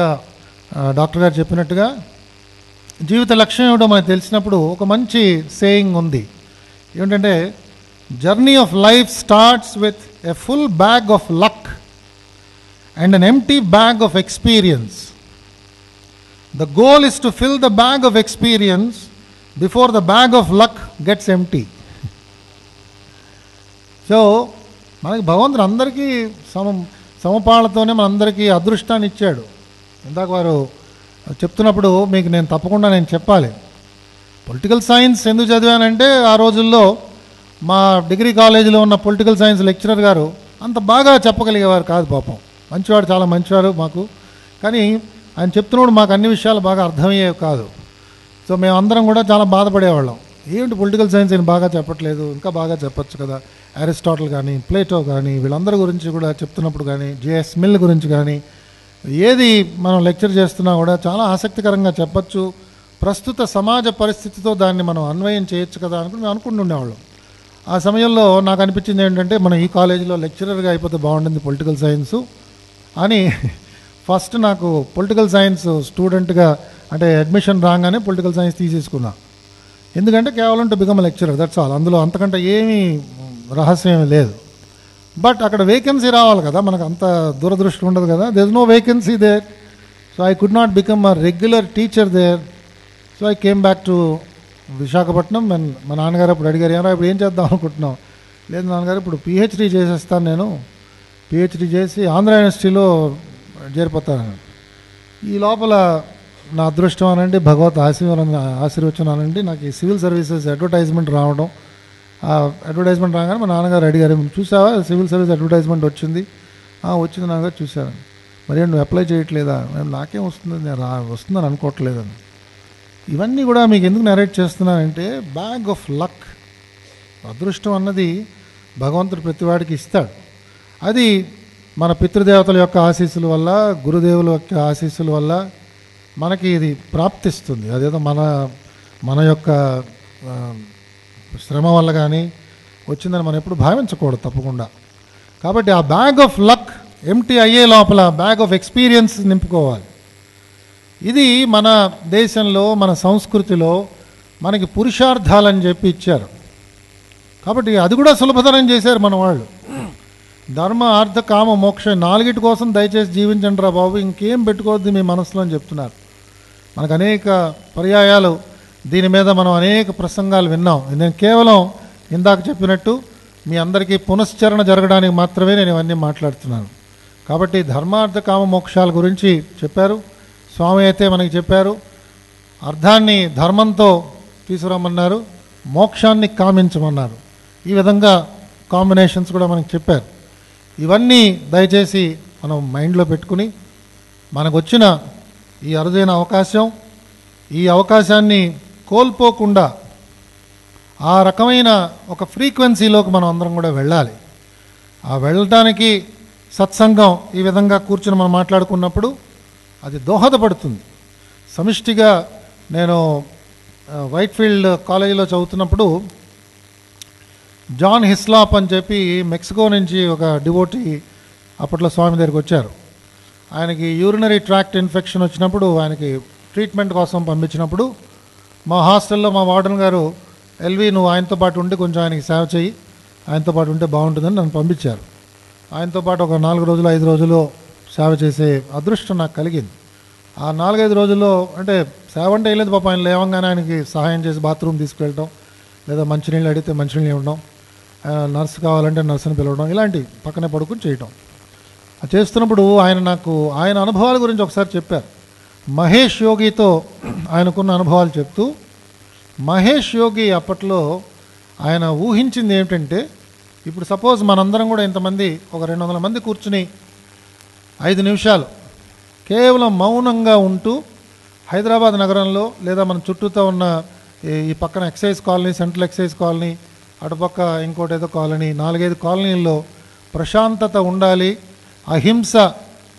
[SPEAKER 3] డాక్టర్ గారు చెప్పినట్టుగా జీవిత లక్ష్యం ఏమిటో మనకు తెలిసినప్పుడు ఒక మంచి సేయింగ్ ఉంది. ఏమిటంటే, journey of life starts with a full bag of luck and an empty bag of experience. The goal is to fill the bag of experience before the bag of luck gets empty. So మనకి భగవంతుడు అందరికీ సమపాళ్ళతోనే మనందరికీ అదృష్టాన్ని ఇచ్చాడు. ఇందాక వారు చెప్తున్నప్పుడు మీకు నేను తప్పకుండా చెప్పాలి. పొలిటికల్ సైన్స్ ఎందుకు చదివానంటే, ఆ రోజుల్లో మా డిగ్రీ కాలేజీలో ఉన్న పొలిటికల్ సైన్స్ లెక్చరర్ గారు అంత బాగా చెప్పగలిగేవారు కాదు పాపం. మంచివాడు, చాలా మంచివారు మాకు. కానీ ఆయన చెప్తున్నప్పుడు మాకు అన్ని విషయాలు బాగా అర్థమయ్యేవి కాదు. సో మేమందరం కూడా చాలా బాధపడేవాళ్ళం. ఏమిటి పొలిటికల్ సైన్స్ ఆయన బాగా చెప్పట్లేదు, ఇంకా బాగా చెప్పచ్చు కదా. అరిస్టాటిల్ కానీ, ప్లేటో కానీ, వీళ్ళందరి గురించి కూడా చెప్తున్నప్పుడు కానీ, జేఎస్ మిల్ గురించి కానీ, ఏది మనం లెక్చర్ చేస్తున్నా కూడా చాలా ఆసక్తికరంగా చెప్పచ్చు, ప్రస్తుత సమాజ పరిస్థితితో దాన్ని మనం అన్వయం చేయొచ్చు కదా అనుకుని మేము అనుకుంటుండేవాళ్ళం. ఆ సమయంలో నాకు అనిపించింది ఏంటంటే, మనం ఈ కాలేజీలో లెక్చరర్గా అయిపోతే బాగుంటుంది పొలిటికల్ సైన్సు అని. ఫస్ట్ నాకు పొలిటికల్ సైన్స్ స్టూడెంట్గా అంటే అడ్మిషన్ రాగానే పొలిటికల్ సైన్స్ తీసేసుకున్నా. ఎందుకంటే కేవలం to become lecturer, that's all. అందులో అంతకంటే ఏమీ రహస్యం లేదు. బట్ అక్కడ వేకెన్సీ రావాలి కదా, మనకు అంత దూరదృష్టి ఉండదు కదా. There is no vacancy there. So I could not become a regular teacher there. So I came back to Visakhapatnam. And మా నాన్నగారు అప్పుడు అడిగారు, ఏమరా ఇప్పుడు ఏం చేద్దాం అనుకుంటున్నాం. లేదు నాన్నగారు, ఇప్పుడు పిహెచ్డీ చేసేస్తాను, నేను పిహెచ్డీ చేసి ఆంధ్ర యూనివర్సిటీలో చేరిపోతాను. ఈ లోపల నా అదృష్టం అనండి, భగవత్ ఆశీర్వచనం అనండి, నాకు ఈ సివిల్ సర్వీసెస్ అడ్వర్టైజ్మెంట్ రావడం. ఆ అడ్వర్టైజ్మెంట్ రాగానే మా నాన్నగారు అడిగారు, చూసావా సివిల్ సర్వీస్ అడ్వర్టైజ్మెంట్ వచ్చింది? వచ్చింది నాన్నగారు, చూశాను. మరి నువ్వు అప్లై చేయట్లేదా? నాకేం వస్తుంది, నేను వస్తుందని అనుకోవట్లేదని. ఇవన్నీ కూడా మీకు ఎందుకు నరేట్ చేస్తున్నానంటే, బ్యాగ్ ఆఫ్ లక్, అదృష్టం అన్నది భగవంతుడు ప్రతివాడికి ఇస్తాడు. అది మన పితృదేవతల యొక్క ఆశీస్సుల వల్ల, గురుదేవుల యొక్క ఆశీస్సుల వల్ల మనకి ఇది ప్రాప్తిస్తుంది. అదేదో మన యొక్క శ్రమ వల్ల కానీ వచ్చిందని మనం ఎప్పుడు భావించకూడదు తప్పకుండా. కాబట్టి ఆ బ్యాగ్ ఆఫ్ లక్ ఎంటీ అయ్యే లోపల బ్యాగ్ ఆఫ్ ఎక్స్పీరియన్స్ నింపుకోవాలి. ఇది మన దేశంలో, మన సంస్కృతిలో మనకి పురుషార్థాలని చెప్పి ఇచ్చారు. కాబట్టి అది కూడా సులభతరం చేశారు మన వాళ్ళు. ధర్మ, అర్థ, కామ, మోక్ష, 4 కోసం దయచేసి జీవించండి రా బాబు, ఇంకేం పెట్టుకోవద్దు మీ మనసులో అని చెప్తున్నారు. మనకు అనేక పర్యాయాలు దీని మీద మనం అనేక ప్రసంగాలు విన్నాం. నేను కేవలం ఇందాక చెప్పినట్టు మీ అందరికీ పునశ్చరణ జరగడానికి మాత్రమే నేను ఇవన్నీ మాట్లాడుతున్నాను. కాబట్టి ధర్మార్థ కామ మోక్షాల గురించి చెప్పారు స్వామి. అయితే మనకి చెప్పారు, అర్థాన్ని ధర్మంతో తీసుకురమ్మన్నారు, మోక్షాన్ని కామించమన్నారు. ఈ విధంగా కాంబినేషన్స్ కూడా మనకి చెప్పారు. ఇవన్నీ దయచేసి మనం మైండ్లో పెట్టుకుని, మనకు వచ్చిన ఈ అరుదైన అవకాశం, ఈ అవకాశాన్ని కోల్పోకుండా ఆ రకమైన ఒక ఫ్రీక్వెన్సీలోకి మనం అందరం కూడా వెళ్ళాలి. ఆ వెళ్ళటానికి సత్సంగం ఈ విధంగా కూర్చుని మనం మాట్లాడుకున్నప్పుడు అది దోహదపడుతుంది. సమిష్టిగా నేను వైట్ఫీల్డ్ కాలేజీలో చదువుతున్నప్పుడు జాన్ హిస్లాప్ అని చెప్పి మెక్సికో నుంచి ఒక డివోటీ అప్పట్లో స్వామి దగ్గరికి వచ్చారు. ఆయనకి యూరినరీ ట్రాక్ట్ ఇన్ఫెక్షన్ వచ్చినప్పుడు ఆయనకి ట్రీట్మెంట్ కోసం పంపించినప్పుడు మా హాస్టల్లో మా వార్డెన్ గారు, ఎల్వి నువ్వు ఆయనతో పాటు ఉండి కొంచెం ఆయనకి సేవ చేయి, ఆయనతో పాటు ఉంటే బాగుంటుందని నన్ను పంపించారు. ఆయనతో పాటు ఒక 4 రోజులు 5 రోజులు సేవ చేసే అదృష్టం నాకు కలిగింది. ఆ 4-5 రోజుల్లో అంటే సేవ అంటే ఏం లేదు పాప, ఆయన లేవంగానే ఆయనకి సహాయం చేసి బాత్రూమ్ తీసుకెళ్ళటం, లేదా మంచినీళ్ళు అడిగితే మంచినీళ్ళు ఇవ్వడం, నర్సు కావాలంటే నర్సుని పిలవడం, ఇలాంటి పక్కనే పడుకుని చేయటం. అది చేస్తున్నప్పుడు ఆయన అనుభవాల గురించి ఒకసారి చెప్పారు. మహేష్ యోగితో ఆయనకున్న అనుభవాలు చెప్తూ, మహేష్ యోగి అప్పట్లో ఆయన ఊహించింది ఏమిటంటే, ఇప్పుడు సపోజ్ మనందరం కూడా ఇంతమంది ఒక 200 మంది కూర్చుని 5 నిమిషాలు కేవలం మౌనంగా ఉంటూ హైదరాబాద్ నగరంలో లేదా మన చుట్టూతో ఉన్న ఈ పక్కన excise colony, central excise colony, అటుపక్క ఇంకోటి ఏదో కాలనీ, 4-5 కాలనీల్లో ప్రశాంతత ఉండాలి, అహింస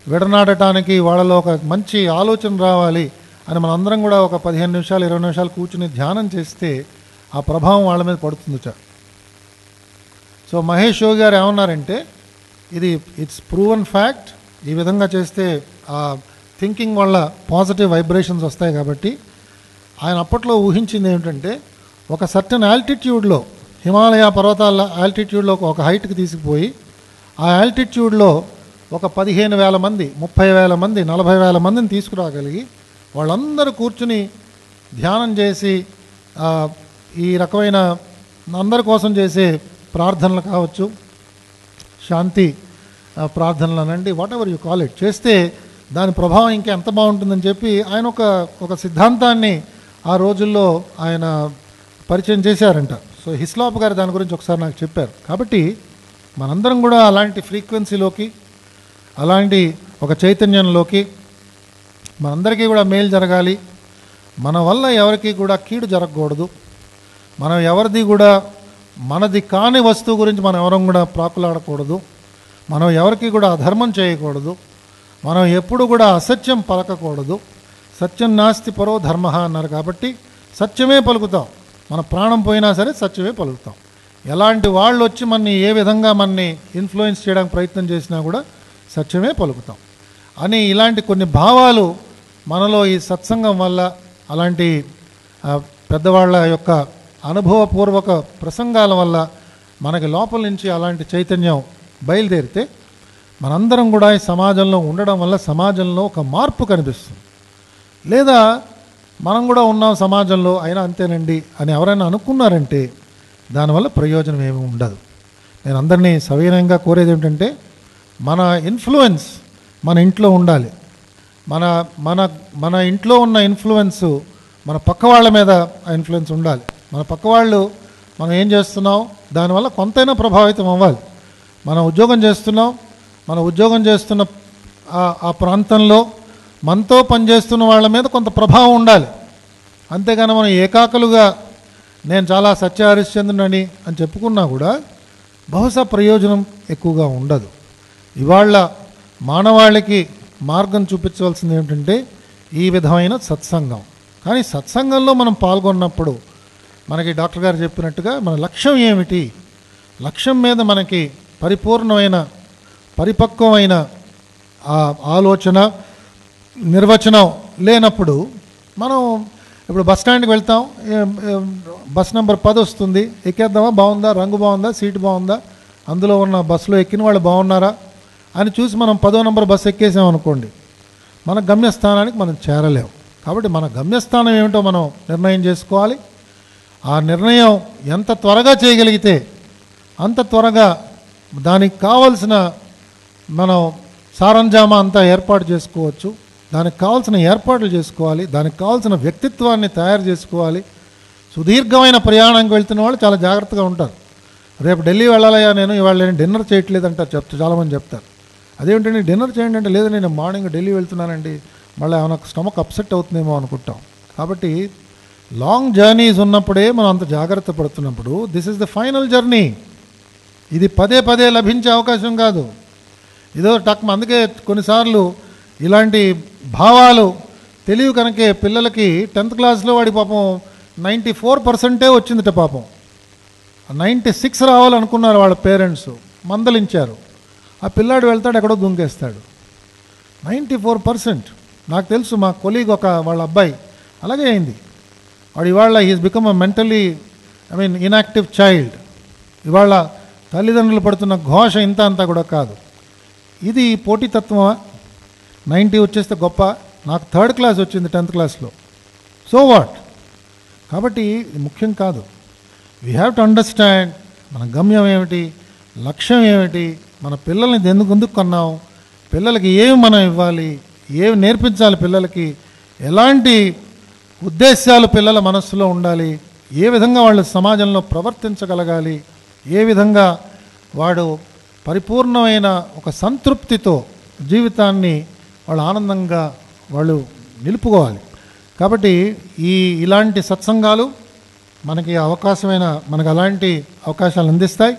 [SPEAKER 3] విడనాడటానికి వాళ్ళలో ఒక మంచి ఆలోచన రావాలి అని మనందరం కూడా ఒక 15 నిమిషాలు 20 నిమిషాలు కూర్చుని ధ్యానం చేస్తే ఆ ప్రభావం వాళ్ళ మీద పడుతుంది. సో మహేష్ యోగి గారు ఏమన్నారంటే, ఇట్స్ ప్రూవన్ ఫ్యాక్ట్, ఈ విధంగా చేస్తే ఆ థింకింగ్ వల్ల పాజిటివ్ వైబ్రేషన్స్ వస్తాయి. కాబట్టి ఆయన అప్పట్లో ఊహించింది ఏమిటంటే, ఒక సర్టన్ ఆల్టిట్యూడ్లో, హిమాలయ పర్వతాల ఆల్టిట్యూడ్లో ఒక హైట్కి తీసుకుపోయి ఆ ఆల్టిట్యూడ్లో ఒక 15,000 మంది, 30,000 మంది, 40,000 మందిని తీసుకురాగలిగి వాళ్ళందరూ కూర్చుని ధ్యానం చేసి ఈ రకమైన అందరి కోసం చేసే ప్రార్థనలు కావచ్చు, శాంతి ప్రార్థనలు అనండి, what ever you call it, చేస్తే దాని ప్రభావం ఇంకా ఎంత బాగుంటుందని చెప్పి ఆయన ఒక సిద్ధాంతాన్ని ఆ రోజుల్లో ఆయన పరిచయం చేశారంట. సో హిస్లాప్ గారు దాని గురించి ఒకసారి నాకు చెప్పారు. కాబట్టి మనందరం కూడా అలాంటి ఫ్రీక్వెన్సీలోకి, అలాంటి ఒక చైతన్యంలోకి, మనందరికీ కూడా మేలు జరగాలి, మన వల్ల ఎవరికి కూడా కీడు జరగకూడదు, మనం ఎవరిది కూడా మనది కాని వస్తువు గురించి మనం ఎవరం కూడా ప్రాకులాడకూడదు, మనం ఎవరికి కూడా అధర్మం చేయకూడదు, మనం ఎప్పుడు కూడా అసత్యం పలకకూడదు, సత్యం నాస్తి పరో ధర్మ అన్నారు. కాబట్టి సత్యమే పలుకుతాం, మన ప్రాణం పోయినా సరే సత్యమే పలుకుతాం. ఎలాంటి వాళ్ళు వచ్చి మనని ఏ విధంగా మనని ఇన్ఫ్లుయెన్స్ చేయడానికి ప్రయత్నం చేసినా కూడా సత్యమే పలుకుతాం అని ఇలాంటి కొన్ని భావాలు మనలో ఈ సత్సంగం వల్ల, అలాంటి పెద్దవాళ్ళ యొక్క అనుభవపూర్వక ప్రసంగాల వల్ల మనకి లోపల నుంచి అలాంటి చైతన్యం బయలుదేరితే మనందరం కూడా ఈ సమాజంలో ఉండడం వల్ల సమాజంలో ఒక మార్పు కనిపిస్తుంది. లేదా మనం కూడా ఉన్నాం సమాజంలో, అయినా అంతేనండి అని ఎవరైనా అనుకున్నారంటే దానివల్ల ప్రయోజనం ఏమీ ఉండదు. నేను అందరినీ సవినయంగా కోరేది ఏమిటంటే, మన ఇన్ఫ్లుయెన్స్ మన ఇంట్లో ఉండాలి. మన మన మన ఇంట్లో ఉన్న ఇన్ఫ్లుయెన్స్ మన పక్క వాళ్ళ మీద ఆ ఇన్ఫ్లుయెన్స్ ఉండాలి. మన పక్క వాళ్ళు మనం ఏం చేస్తున్నాం దానివల్ల కొంతైనా ప్రభావితం అవ్వాలి. మనం ఉద్యోగం చేస్తున్నాం, మన ఉద్యోగం చేస్తున్న ఆ ప్రాంతంలో మనతో పనిచేస్తున్న వాళ్ళ మీద కొంత ప్రభావం ఉండాలి. అంతేగాని మనం ఏకాకులుగా నేను చాలా సత్య హరిశ్చంద్రుని అని చెప్పుకున్నా కూడా బహుశా ప్రయోజనం ఎక్కువగా ఉండదు. ఇవాళ మానవాళికి మార్గం చూపించవలసింది ఏమిటంటే ఈ విధమైన సత్సంగం. కానీ సత్సంగంలో మనం పాల్గొన్నప్పుడు మనకి డాక్టర్ గారు చెప్పినట్టుగా మన లక్ష్యం ఏమిటి, లక్ష్యం మీద మనకి పరిపూర్ణమైన పరిపక్వమైన ఆలోచన నిర్వచనం లేనప్పుడు మనం ఇప్పుడు బస్ స్టాండ్కి వెళ్తాం, బస్ నెంబర్ 10 వస్తుంది, ఎక్కేద్దామా, బాగుందా, రంగు బాగుందా, సీటు బాగుందా, అందులో ఉన్న బస్సులో ఎక్కిన వాళ్ళు బాగున్నారా అని చూసి మనం 10వ నెంబర్ బస్సు ఎక్కేసామనుకోండి, మన గమ్యస్థానానికి మనం చేరలేము. కాబట్టి మన గమ్యస్థానం ఏమిటో మనం నిర్ణయం చేసుకోవాలి. ఆ నిర్ణయం ఎంత త్వరగా చేయగలిగితే అంత త్వరగా దానికి కావలసిన మనం సారంజామా అంతా ఏర్పాటు చేసుకోవచ్చు. దానికి కావాల్సిన ఏర్పాట్లు చేసుకోవాలి, దానికి కావాల్సిన వ్యక్తిత్వాన్ని తయారు చేసుకోవాలి. సుదీర్ఘమైన ప్రయాణానికి వెళ్తున్న వాళ్ళు చాలా జాగ్రత్తగా ఉంటారు. రేపు ఢిల్లీ వెళ్ళాలయ్యా, నేను ఇవాళ నేను డిన్నర్ చేయట్లేదంటారు, చాలామంది చెప్తారు. అదేంటండి డిన్నర్ చేయండి అంటే, లేదు నేను మార్నింగ్ ఢిల్లీ వెళ్తున్నానండి, మళ్ళీ ఏమైనా స్టమక్ అప్సెట్ అవుతుందేమో అనుకుంటాం. కాబట్టి లాంగ్ జర్నీస్ ఉన్నప్పుడే మనం అంత జాగ్రత్త పడుతున్నప్పుడు this is the final journey. ఇది పదే పదే లభించే అవకాశం కాదు. ఇదో అందుకే కొన్నిసార్లు ఇలాంటి భావాలు తెలివి కనుకే పిల్లలకి 10th క్లాస్లో వాడి పాపం 94% వచ్చిందిట పాపం. 96 రావాలనుకున్నారు వాళ్ళ పేరెంట్స్, మందలించారు. ఆ పిల్లాడు వెళ్తాడు ఎక్కడో దుంకేస్తాడు. 94%. నాకు తెలుసు, మా కొలీగ్ వాళ్ళ అబ్బాయి అలాగే అయింది. వాడు ఇవాళ he's become a mentally inactive child. ఇవాళ తల్లిదండ్రులు పడుతున్న ఘోష ఇంత అంతా కూడా కాదు. ఇది పోటీతత్వమా? 90 వచ్చేస్తే గొప్ప, నాకు 3rd క్లాస్ వచ్చింది 10th క్లాస్లో, సో వాట్? కాబట్టి ముఖ్యం కాదు. వీ హ్యావ్ టు అండర్స్టాండ్ మన గమ్యం ఏమిటి, లక్ష్యం ఏమిటి, మన పిల్లల్ని ఎందుకు కన్నాం, పిల్లలకి ఏమి మనం ఇవ్వాలి, ఏమి నేర్పించాలి, పిల్లలకి ఎలాంటి ఉద్దేశాలు పిల్లల మనస్సులో ఉండాలి, ఏ విధంగా వాళ్ళు సమాజంలో ప్రవర్తించగలగాలి, ఏ విధంగా వాడు పరిపూర్ణమైన ఒక సంతృప్తితో జీవితాన్ని వాళ్ళు ఆనందంగా వాళ్ళు నిలుపుకోవాలి. కాబట్టి ఇలాంటి సత్సంగాలు మనకి మనకు అలాంటి అవకాశాలు అందిస్తాయి.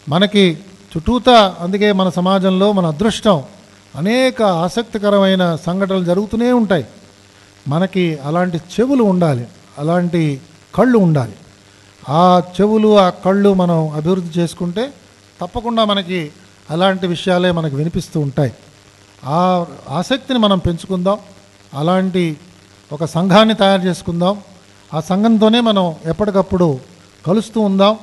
[SPEAKER 3] మనకి చుట్టూతా అందుకే మన సమాజంలో మన అదృష్టం అనేక ఆసక్తికరమైన సంఘటనలు జరుగుతూనే ఉంటాయి. మనకి అలాంటి చెవులు ఉండాలి, అలాంటి కళ్ళు ఉండాలి. ఆ చెవులు ఆ కళ్ళు మనం అభివృద్ధి చేసుకుంటే తప్పకుండా మనకి అలాంటి విషయాలే మనకు వినిపిస్తూ ఉంటాయి. ఆ ఆసక్తిని మనం పెంచుకుందాం. అలాంటి ఒక సంఘాన్ని తయారు చేసుకుందాం. ఆ సంఘంతోనే మనం ఎప్పటికప్పుడు కలుస్తూ ఉందాం.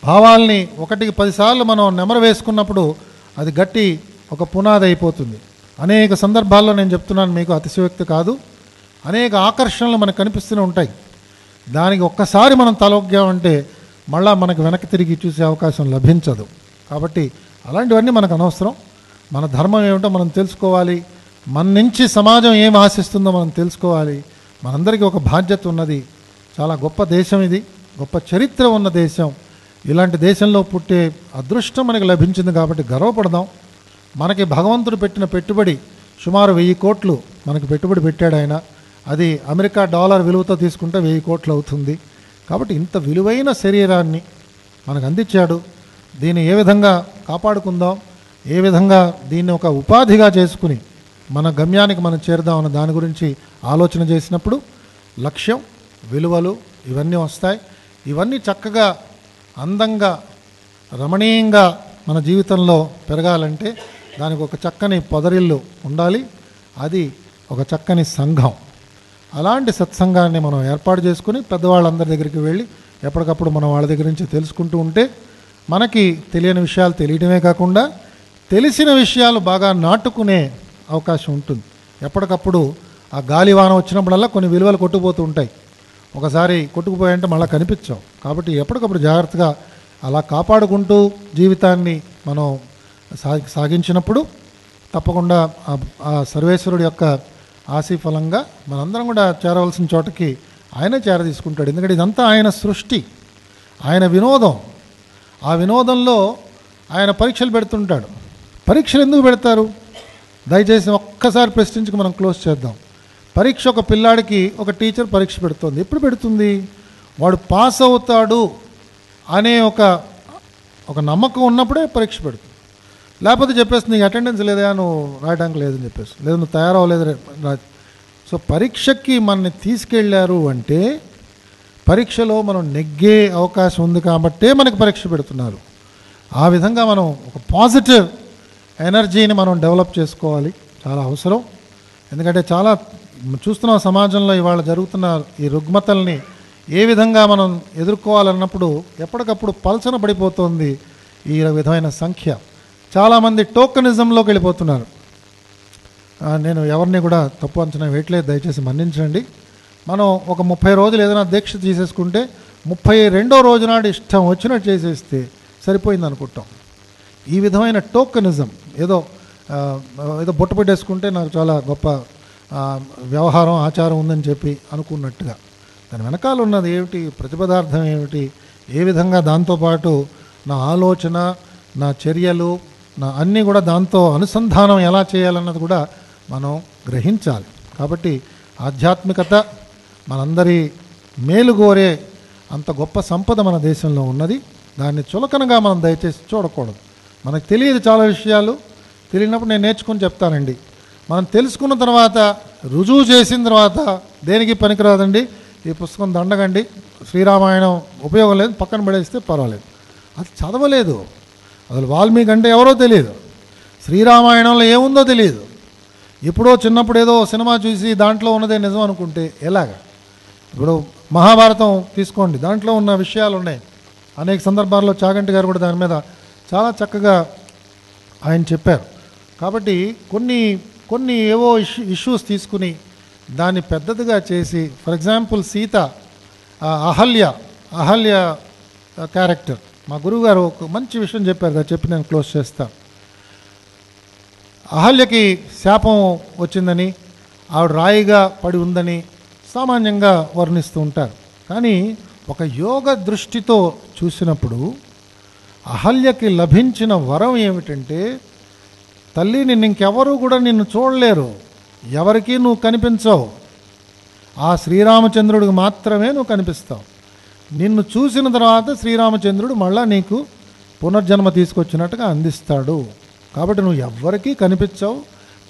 [SPEAKER 3] భావాల్ని 1కి 10 సార్లు మనం నెమరు వేసుకున్నప్పుడు అది గట్టి ఒక పునాది అయిపోతుంది. అనేక సందర్భాల్లో నేను చెప్తున్నాను, మీకు అతిశయోక్తి కాదు, అనేక ఆకర్షణలు మనకు కనిపిస్తూనే ఉంటాయి. దానికి ఒక్కసారి మనం తలొగ్గామంటే మళ్ళా మనకు వెనక్కి తిరిగి చూసే అవకాశం లభించదు. కాబట్టి అలాంటివన్నీ మనకు అనవసరం. మన ధర్మం ఏమిటో మనం తెలుసుకోవాలి. మన నుంచి సమాజం ఏం ఆశిస్తుందో మనం తెలుసుకోవాలి. మనందరికీ ఒక బాధ్యత ఉన్నది. చాలా గొప్ప దేశం ఇది, గొప్ప చరిత్ర ఉన్న దేశం. ఇలాంటి దేశంలో పుట్టే అదృష్టం మనకి లభించింది కాబట్టి గర్వపడదాం. మనకి భగవంతుడు పెట్టిన పెట్టుబడి సుమారు 1000 కోట్లు మనకి పెట్టుబడి పెట్టాడు ఆయన. అది అమెరికా డాలర్ విలువతో తీసుకుంటే 1000 కోట్లు అవుతుంది. కాబట్టి ఇంత విలువైన శరీరాన్ని మనకు అందించాడు. దీన్ని ఏ విధంగా కాపాడుకుందాం, ఏ విధంగా దీన్ని ఒక ఉపాధిగా చేసుకుని మన గమ్యానికి మనం చేరుదాం అన్న దాని గురించి ఆలోచన చేసినప్పుడు లక్ష్యం, విలువలు ఇవన్నీ వస్తాయి. ఇవన్నీ చక్కగా అందంగా రమణీయంగా మన జీవితంలో పెరగాలంటే దానికి ఒక చక్కని పొదరిల్లు ఉండాలి. అది ఒక చక్కని సంఘం. అలాంటి సత్సంగాన్ని మనం ఏర్పాటు చేసుకుని పెద్దవాళ్ళందరి దగ్గరికి వెళ్ళి ఎప్పటికప్పుడు మనం వాళ్ళ దగ్గర నుంచి తెలుసుకుంటూ ఉంటే మనకి తెలియని విషయాలు తెలియడమే కాకుండా తెలిసిన విషయాలు బాగా నాటుకునే అవకాశం ఉంటుంది. ఎప్పటికప్పుడు ఆ గాలివాన వచ్చినప్పుడల్లా కొన్ని విలువలు కొట్టుకుపోతూ ఉంటాయి. ఒకసారి కొట్టుకుపోయాయంటే మళ్ళీ కనిపించాం. కాబట్టి ఎప్పటికప్పుడు జాగ్రత్తగా అలా కాపాడుకుంటూ జీవితాన్ని మనం సాగించినప్పుడు తప్పకుండా ఆ సర్వేశ్వరుడి యొక్క ఆశీఫలంగా మనందరం కూడా చేరవలసిన చోటకి ఆయనే చేరదీసుకుంటాడు. ఎందుకంటే ఇదంతా ఆయన సృష్టి, ఆయన వినోదం. ఆ వినోదంలో ఆయన పరీక్షలు పెడుతుంటాడు. పరీక్షలు ఎందుకు పెడతారు? దయచేసి ఒక్కసారి ప్రశ్నించుకు మనం క్లోజ్ చేద్దాం. పరీక్ష ఒక పిల్లాడికి ఒక టీచర్ పరీక్ష పెడుతుంది. ఎప్పుడు పెడుతుంది? వాడు పాస్ అవుతాడు అనే ఒక నమ్మకం ఉన్నప్పుడే పరీక్ష పెడుతుంది. లేకపోతే చెప్పేసి నీకు అటెండెన్స్ లేదా, నువ్వు రాయడానికి లేదని చెప్పేసి, లేదు నువ్వు తయారవ్వలేదు రా. సో పరీక్షకి మనని తీసుకెళ్ళారు అంటే పరీక్షలో మనం నెగ్గే అవకాశం ఉంది కాబట్టే మనకి పరీక్ష పెడుతున్నారు. ఆ విధంగా మనం ఒక పాజిటివ్ ఎనర్జీని మనం డెవలప్ చేసుకోవాలి, చాలా అవసరం. ఎందుకంటే చాలా చూస్తున్నాం సమాజంలో ఇవాళ జరుగుతున్న ఈ రుగ్మతల్ని ఏ విధంగా మనం ఎదుర్కోవాలన్నప్పుడు ఎప్పటికప్పుడు పలచన పడిపోతుంది ఈ విధమైన సంఖ్య. చాలామంది టోకనిజంలోకి వెళ్ళిపోతున్నారు. నేను ఎవరిని కూడా తప్పు అంచనా వేయట్లేదు, దయచేసి మన్నించండి. మనం ఒక 30 రోజులు ఏదైనా దీక్ష తీసేసుకుంటే 32వ రోజు నాడు ఇష్టం వచ్చినట్టు చేసేస్తే సరిపోయింది అనుకుంటాం. ఈ విధమైన టోకనిజం, ఏదో బొట్టు పెట్టేసుకుంటే నాకు చాలా గొప్ప వ్యవహారం ఆచారం ఉందని చెప్పి అనుకున్నట్టుగా దాని వెనకాల ఉన్నది ఏమిటి, ప్రతిపదార్థం ఏమిటి, ఏ విధంగా దాంతోపాటు నా ఆలోచన, నా చర్యలు, నా అన్నీ కూడా దాంతో అనుసంధానం ఎలా చేయాలన్నది కూడా మనం గ్రహించాలి. కాబట్టి ఆధ్యాత్మికత మనందరి మేలు కోరే అంత గొప్ప సంపద మన దేశంలో ఉన్నది. దాన్ని చులకనగా మనం దయచేసి చూడకూడదు. మనకు తెలియదు చాలా విషయాలు, తెలియనప్పుడు నేను నేర్చుకుని చెప్తానండి. మనం తెలుసుకున్న తర్వాత రుజువు చేసిన తర్వాత దేనికి పనికిరాదండి, ఈ పుస్తకం దండగండి, శ్రీరామాయణం ఉపయోగం లేదు, పక్కన పడేస్తే పర్వాలేదు. అది చదవలేదు, అసలు వాల్మీకి అంటే ఎవరో తెలియదు, శ్రీరామాయణంలో ఏముందో తెలియదు. ఎప్పుడో చిన్నప్పుడు ఏదో సినిమా చూసి దాంట్లో ఉన్నదే నిజం అనుకుంటే ఎలాగా? ఇప్పుడు మహాభారతం తీసుకోండి, దాంట్లో ఉన్న విషయాలు ఉన్నాయి. అనేక సందర్భాల్లో చాగంటి గారు కూడా దాని మీద చాలా చక్కగా ఆయన చెప్పారు. కాబట్టి కొన్ని ఏవో ఇష్యూస్ తీసుకుని దాన్ని పెద్దదిగా చేసి, for example Sita, Ahalya character, మా గురువుగారు ఒక మంచి విషయం చెప్పారు, అది చెప్పి నేను క్లోజ్ చేస్తాను. అహల్యకి శాపం వచ్చిందని, ఆవిడ రాయిగా పడి ఉందని సామాన్యంగా వర్ణిస్తూ ఉంటారు. కానీ ఒక యోగ దృష్టితో చూసినప్పుడు అహల్యకి లభించిన వరం ఏమిటంటే, తల్లి నిన్ను ఇంకెవరూ కూడా నిన్ను చూడలేరు, ఎవరికీ నువ్వు కనిపించవు, ఆ శ్రీరామచంద్రుడికి మాత్రమే నువ్వు కనిపిస్తావు. నిన్ను చూసిన తర్వాత శ్రీరామచంద్రుడు మళ్ళా నీకు పునర్జన్మ తీసుకొచ్చినట్టుగా అందిస్తాడు. కాబట్టి నువ్వు ఎవ్వరికీ కనిపించవు,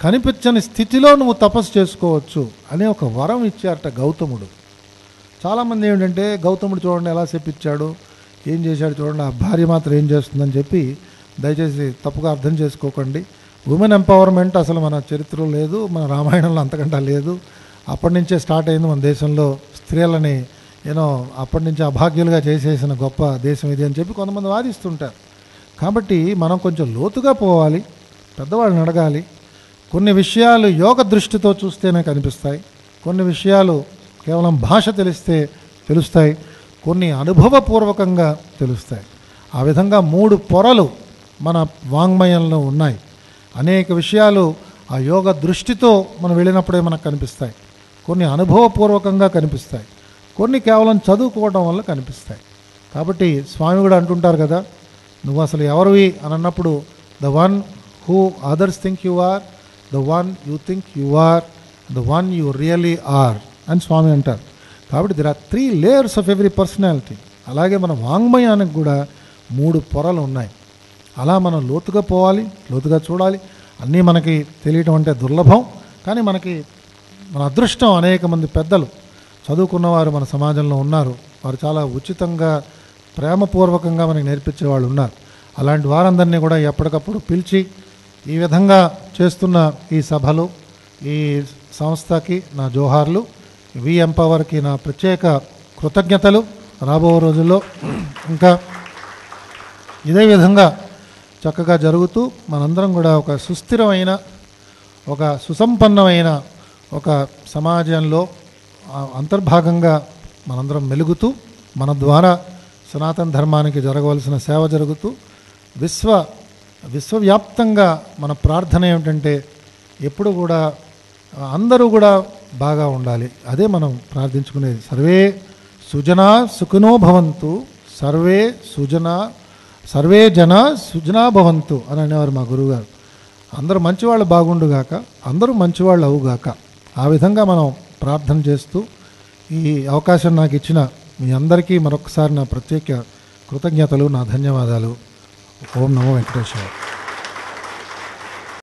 [SPEAKER 3] కనిపించని స్థితిలో నువ్వు తపస్సు చేసుకోవచ్చు అనే ఒక వరం ఇచ్చారట గౌతముడు. చాలామంది ఏమిటంటే, గౌతముడు చూడండి ఎలా చెప్పించాడు, ఏం చేశాడు చూడండి, ఆ భార్య మాత్రం ఏం చేస్తుందని చెప్పి దయచేసి తప్పుగా అర్థం చేసుకోకండి. ఉమెన్ ఎంపవర్మెంట్ అసలు మన చరిత్రలో లేదు, మన రామాయణంలో అంతకంటే లేదు. అప్పటి నుంచే స్టార్ట్ అయింది మన దేశంలో. స్త్రీలని అప్పటి నుంచి అభాగ్యులుగా చేసేసిన గొప్ప దేశం ఇది అని చెప్పి కొంతమంది వాదిస్తుంటారు. కాబట్టి మనం కొంచెం లోతుగా పోవాలి, పెద్దవాళ్ళని అడగాలి. కొన్ని విషయాలు యోగ దృష్టితో చూస్తేనే కనిపిస్తాయి, కొన్ని విషయాలు కేవలం భాష తెలిస్తే తెలుస్తాయి, కొన్ని అనుభవపూర్వకంగా తెలుస్తాయి. ఆ విధంగా 3 పొరలు మన వాంగ్మయంలో ఉన్నాయి. అనేక విషయాలు ఆ యోగ దృష్టితో మనం వెళ్ళినప్పుడే మనకు కనిపిస్తాయి, కొన్ని అనుభవపూర్వకంగా కనిపిస్తాయి, కొన్ని కేవలం చదువుకోవడం వల్ల కనిపిస్తాయి. కాబట్టి స్వామి కూడా అంటుంటారు కదా, నువ్వు అసలు ఎవరివి అని అన్నప్పుడు, the one who others think you are, the one you think you are, the one you really are అని స్వామి అంటారు. కాబట్టి there are 3 layers of every personality. అలాగే మన వాంగ్మయానికి కూడా 3 పొరలు ఉన్నాయి. అలా మనం లోతుగా పోవాలి, లోతుగా చూడాలి. అన్నీ మనకి తెలియటం అంటే దుర్లభం, కానీ మనకి మన అదృష్టం. అనేక మంది పెద్దలు చదువుకున్నవారు మన సమాజంలో ఉన్నారు. వారు చాలా ఉచితంగా ప్రేమపూర్వకంగా మనకి నేర్పించే వాళ్ళు ఉన్నారు. అలాంటి వారందరినీ కూడా ఎప్పటికప్పుడు పిలిచి ఈ విధంగా చేస్తున్న ఈ సభలు, ఈ సంస్థకి నా జోహార్లు, వి ఎంపవర్కి నా ప్రత్యేక కృతజ్ఞతలు. రాబో రోజుల్లో ఇంకా ఇదే విధంగా చక్కగా జరుగుతూ మనందరం కూడా ఒక సుస్థిరమైన, ఒక సుసంపన్నమైన ఒక సమాజంలో అంతర్భాగంగా మనందరం మెలుగుతూ, మన ద్వారా సనాతన ధర్మానికి జరగవలసిన సేవ జరుగుతూ, విశ్వవ్యాప్తంగా మన ప్రార్థన ఏమిటంటే ఎప్పుడు కూడా అందరూ కూడా బాగా ఉండాలి. అదే మనం ప్రార్థించుకునేది. సర్వే సుజనా సుఖినో భవంతు, సర్వే జన సుజనా భవంతు అని అనేవారు మా గురువుగారు. అందరూ మంచివాళ్ళు బాగుండుగాక, అందరూ మంచివాళ్ళు అవుగాక. ఆ విధంగా మనం ప్రార్థన చేస్తూ ఈ అవకాశం నాకు ఇచ్చిన మీ అందరికీ మరొకసారి నా ప్రత్యేక కృతజ్ఞతలు, నా ధన్యవాదాలు. ఓం నమో వెంకటేశ్వర.